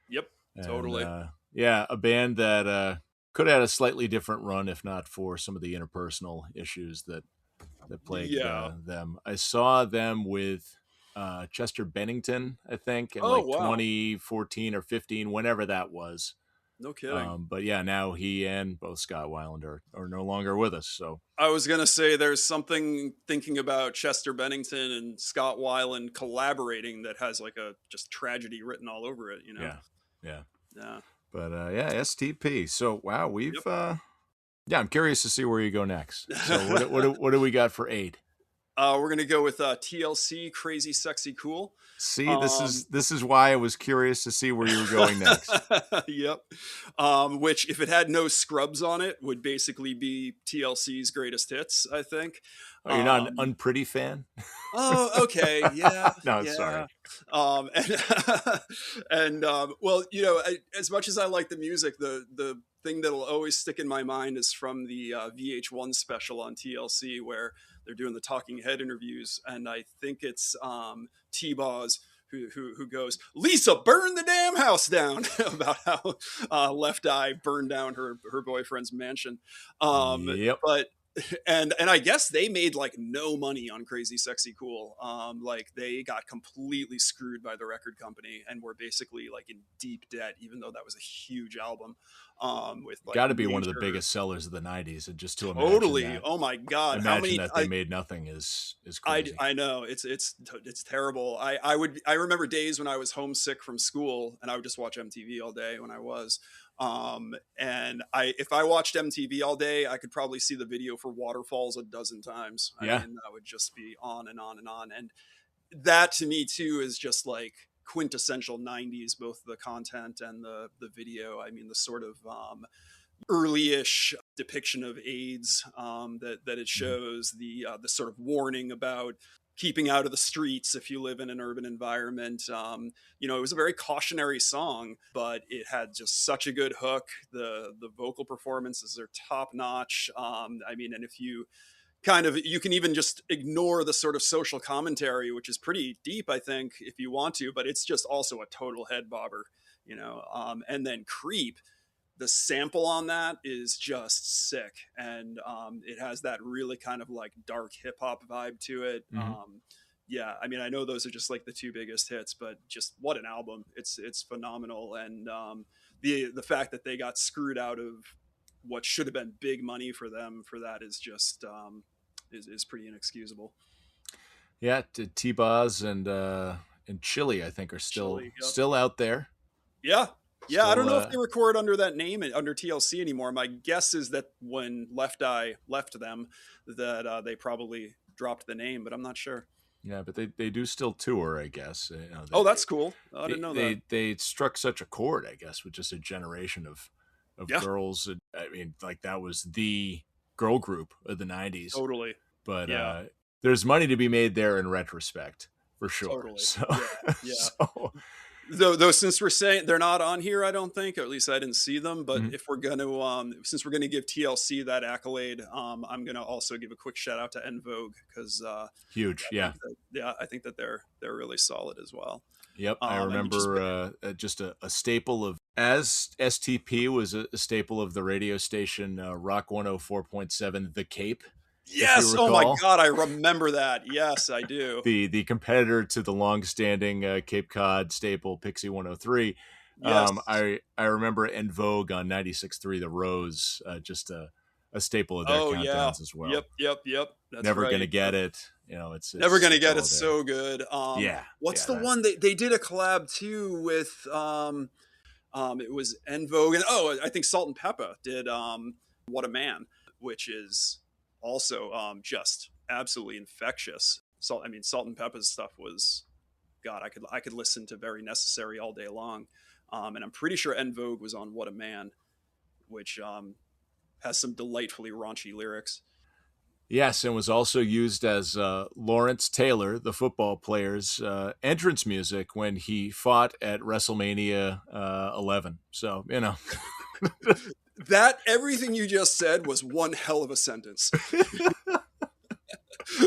Yep. and Totally. yeah, a band that could have had a slightly different run if not for some of the interpersonal issues that plagued Yeah. them. I saw them with Chester Bennington, I think, in Oh, like wow. 2014 or 15, whenever that was. No kidding. But yeah, now he and both Scott Weiland are no longer with us. So I was going to say there's something thinking about Chester Bennington and Scott Weiland collaborating that has like a just tragedy written all over it, yeah. Yeah. But yeah, STP. So wow, we've Yep. yeah, I'm curious to see where you go next. So what do we got for 8? We're going to go with TLC, Crazy Sexy Cool. See, this is why I was curious to see where you were going next. Yep. Which, if it had no scrubs on it, would basically be TLC's greatest hits, I think. Oh, you're not an unpretty fan? Oh, okay. Yeah. No, Yeah. sorry. Well, as much as I like the music, the thing that'll always stick in my mind is from the VH1 special on TLC where they're doing the talking head interviews, and I think it's T-Boz who goes, "Lisa, burn the damn house down," about how Left Eye burned down her boyfriend's mansion. Yep. But and I guess they made like no money on Crazy Sexy Cool. Like they got completely screwed by the record company and were basically like in deep debt, even though that was a huge album. With like Got to be one of the biggest sellers of the 90s, and just to totally. imagine that, Oh my god, imagine how many that they made nothing is crazy. I know it's terrible. I remember days when I was homesick from school and I would just watch MTV all day when I was. And if I watched MTV all day, I could probably see the video for Waterfalls a dozen times. I mean, that would just be on and on and on. And that to me too is just like quintessential 90s, both the content and the video. I mean, the sort of early-ish depiction of AIDS that it shows, the sort of warning about keeping out of the streets if you live in an urban environment. It was a very cautionary song, but it had just such a good hook. The vocal performances are top notch. I mean, and if you you can even just ignore the sort of social commentary, which is pretty deep, I think, if you want to, but it's just also a total head bobber, and then Creep, the sample on that is just sick. And it has that really kind of like dark hip hop vibe to it. Yeah, I mean, I know those are just like the two biggest hits, but just what an album. It's phenomenal. And the fact that they got screwed out of what should have been big money for them for that is just is pretty inexcusable. Yeah, T-Boz and Chili, I think, are still out there. Yeah. Yeah, I don't Still, know if they record under that name and under TLC anymore. My guess is that when Left Eye left them, that they probably dropped the name, but I'm not sure. yeah, but they do still tour, I guess. Oh, that's cool. I didn't know that. They struck such a chord, I guess, with just a generation of Yeah, girls. I mean, like that was the girl group of the '90s. totally. But Yeah, there's money to be made there in retrospect, for sure. totally. So, Yeah, yeah. so Though since we're saying they're not on here, I don't think, or at least I didn't see them. But mhm. if we're gonna, since we're gonna give TLC that accolade, I'm gonna also give a quick shout out to En Vogue because Huge, yeah. I think that they're really solid as well. Yep, I And just remember just a staple of, as STP was a staple of the radio station Rock 104.7 The Cape, if you yes, oh my recall. God, I remember that. Yes, I do. The competitor to the long-standing Cape Cod staple Pixie 103. Yes. I remember En Vogue on 96.3 The Rose, just a staple of their Oh yeah. countdowns as well. Yep. Yep. Yep. That's Never right. gonna get it. Never gonna it's get all it. there. So good. Yeah, What's yeah, the that one they did a collab too with? It was En Vogue and I think Salt and Peppa did What a Man, which is also just absolutely infectious. Salt and Peppa's stuff was, God, I could listen to Very Necessary all day long. And I'm pretty sure En Vogue was on What a Man, which has some delightfully raunchy lyrics. Yes, and was also used as Lawrence Taylor, the football player's entrance music when he fought at WrestleMania 11. So, That everything you just said was one hell of a sentence.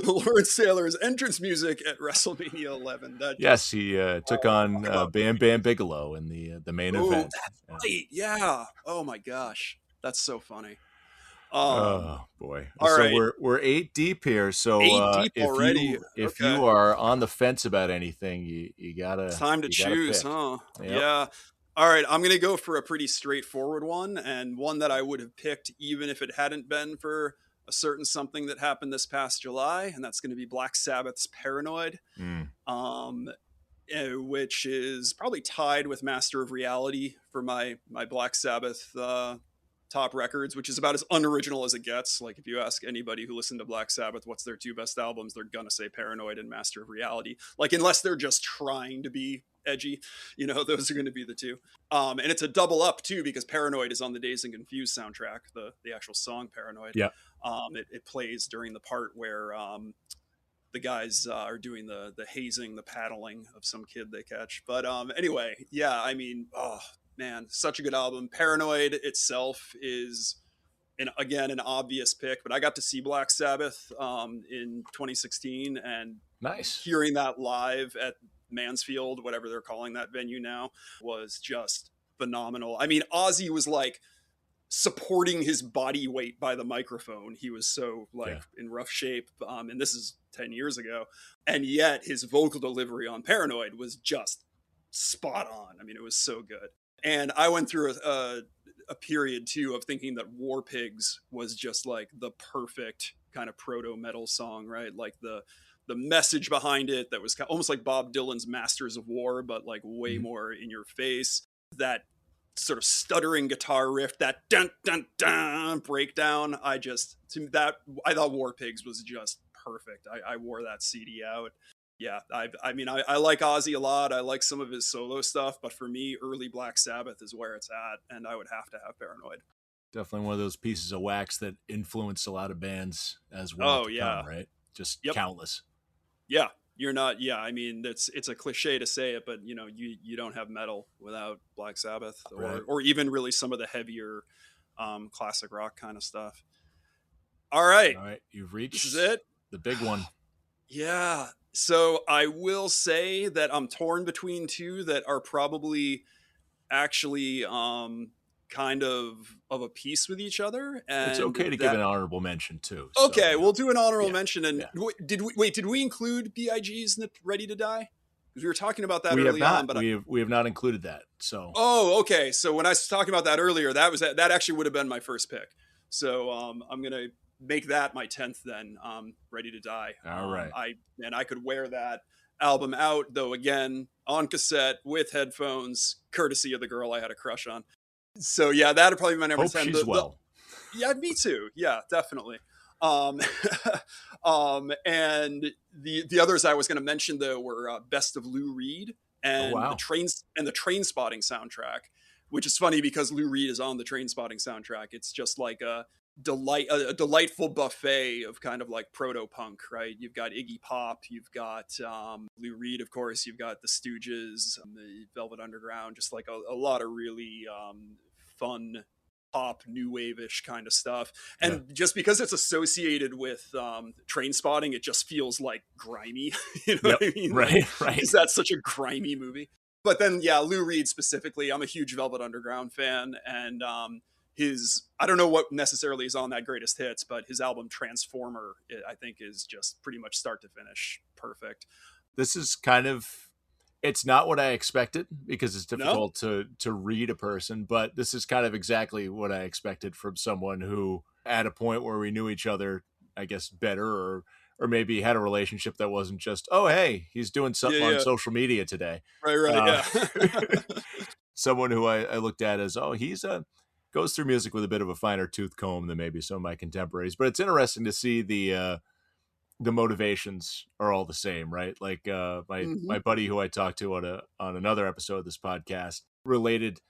Lawrence Taylor's entrance music at WrestleMania 11. That yes, just he took on talk about Bam Bam Bigelow in the main oh, event. that's right. Yeah. Oh my gosh, that's so funny. Oh boy! All So right, we're 8 deep here. So 8 deep already. if Okay, you are on the fence about anything, you it's gotta time to you gotta choose, pick. huh? Yep. Yeah. All right, I'm gonna go for a pretty straightforward one, and one that I would have picked even if it hadn't been for a certain something that happened this past July, and that's going to be Black Sabbath's "Paranoid." Mm. Um, which is probably tied with Master of Reality for my Black Sabbath top records, which is about as unoriginal as it gets. Like if you ask anybody who listened to Black Sabbath what's their two best albums, they're gonna say Paranoid and Master of Reality. Like unless they're just trying to be edgy, those are going to be the two. And it's a double up too because Paranoid is on the Dazed and Confused soundtrack, the actual song Paranoid. Yeah. It plays during the part where the guys are doing the hazing, the paddling of some kid they catch. But anyway, yeah, oh man, such a good album. Paranoid itself is again an obvious pick, but I got to see Black Sabbath in 2016, and Nice. hearing that live at Mansfield, whatever they're calling that venue now, was just phenomenal. Ozzy was like supporting his body weight by the microphone. He was so in rough shape. And this is 10 years ago. And yet his vocal delivery on Paranoid was just spot on. It was so good. And I went through a period too of thinking that War Pigs was just like the perfect kind of proto metal song, right? Like the message behind it that was almost like Bob Dylan's Masters of War, but like way more in your face. That sort of stuttering guitar riff, that dun dun dun breakdown. I thought War Pigs was just perfect. I wore that CD out. Yeah, I like Ozzy a lot. I like some of his solo stuff, but for me, early Black Sabbath is where it's at, and I would have to have Paranoid. Definitely one of those pieces of wax that influenced a lot of bands as well. Oh yeah, right? Just yep. Countless. Yeah, you're not. Yeah, it's a cliche to say it, but you don't have metal without Black Sabbath, or even really some of the heavier classic rock kind of stuff. All right, you've reached this is it, the big one. Yeah. So I will say that I'm torn between two that are probably actually kind of a piece with each other. And it's okay to give an honorable mention too. Okay, we'll do an honorable mention. And yeah. Did we include B.I.G's Ready to Die? Because we were talking about that early on, but we have not included that. So okay. So when I was talking about that earlier, that actually would have been my first pick. So I'm gonna make that my 10th then. Ready to Die. All right. I could wear that album out, though again, on cassette with headphones, courtesy of the girl I had a crush on. So yeah, that'd probably be my number Hope 10. she's well. Yeah, me too. Yeah, definitely. And the others I was going to mention though were Best of Lou Reed and wow. the Trainspotting soundtrack, which is funny because Lou Reed is on the Trainspotting soundtrack. It's just like a delightful buffet of kind of like proto-punk, right? You've got Iggy Pop, you've got Lou Reed, of course, you've got the Stooges, the Velvet Underground, just like a lot of really fun pop, new wave-ish kind of stuff. And just because it's associated with Trainspotting, it just feels like grimy. You know what I mean? Right. Because that's such a grimy movie. But then, yeah, Lou Reed specifically, I'm a huge Velvet Underground fan, and I don't know what necessarily is on that greatest hits, but his album Transformer, I think, is just pretty much start to finish perfect. This is it's not what I expected because it's difficult to read a person, but this is kind of exactly what I expected from someone who, at a point where we knew each other, I guess, better, or maybe had a relationship that wasn't just, oh, hey, he's doing something on social media today. Right, Someone who I looked at as, oh, he's goes through music with a bit of a finer tooth comb than maybe some of my contemporaries. But it's interesting to see the motivations are all the same, right? Like my buddy who I talked to on another episode of this podcast related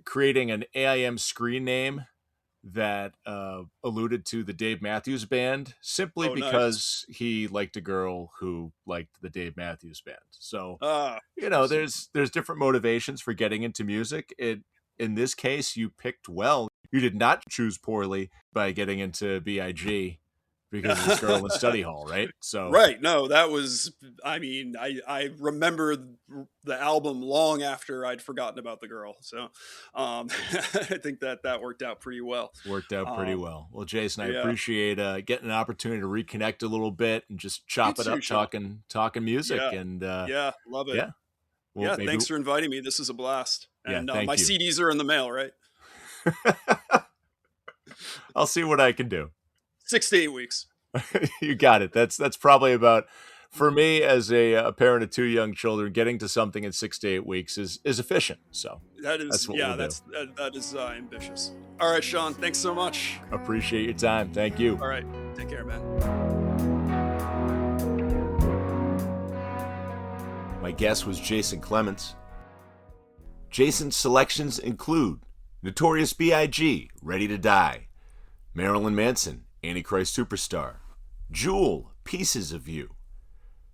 creating an AIM screen name that alluded to the Dave Matthews Band simply because he liked a girl who liked the Dave Matthews Band. So there's different motivations for getting into music. In this case, you picked well. You did not choose poorly by getting into B.I.G. because of this girl in the study hall, right? So right. No, that was, I mean, I remember the album long after I'd forgotten about the girl. So I think that worked out pretty well. Well, Jason, I appreciate getting an opportunity to reconnect a little bit and just chop it up, talking music. And love it. Yeah. Well, Thanks for inviting me. This is a blast. And my you. CDs are in the mail, right? I'll see what I can do. 6 to 8 weeks. You got it. That's probably about, for me as a parent of 2 young children, getting to something in 6 to 8 weeks is efficient. So that is ambitious. All right, Sean, thanks so much. Appreciate your time. Thank you. All right. Take care, man. My guest was Jason Clemence. Jason's selections include Notorious B.I.G, Ready to Die, Marilyn Manson, Antichrist Superstar, Jewel, Pieces of You,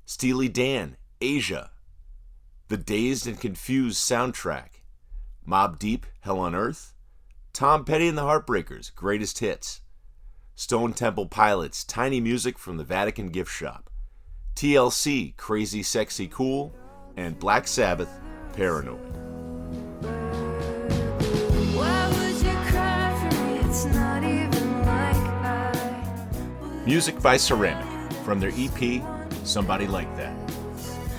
Steely Dan, Asia, The Dazed and Confused soundtrack, Mobb Deep, Hell on Earth, Tom Petty and the Heartbreakers, Greatest Hits, Stone Temple Pilots, Tiny Music from the Vatican Gift Shop, TLC, Crazy Sexy Cool, and Black Sabbath, Paranoid. Music by Ceramic from their EP, Somebody Like That.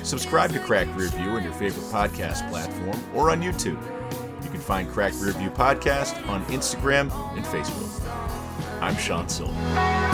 Subscribe to Cracked Rearview on your favorite podcast platform or on YouTube. You can find Cracked Rearview Podcast on Instagram and Facebook. I'm Sean Sylver.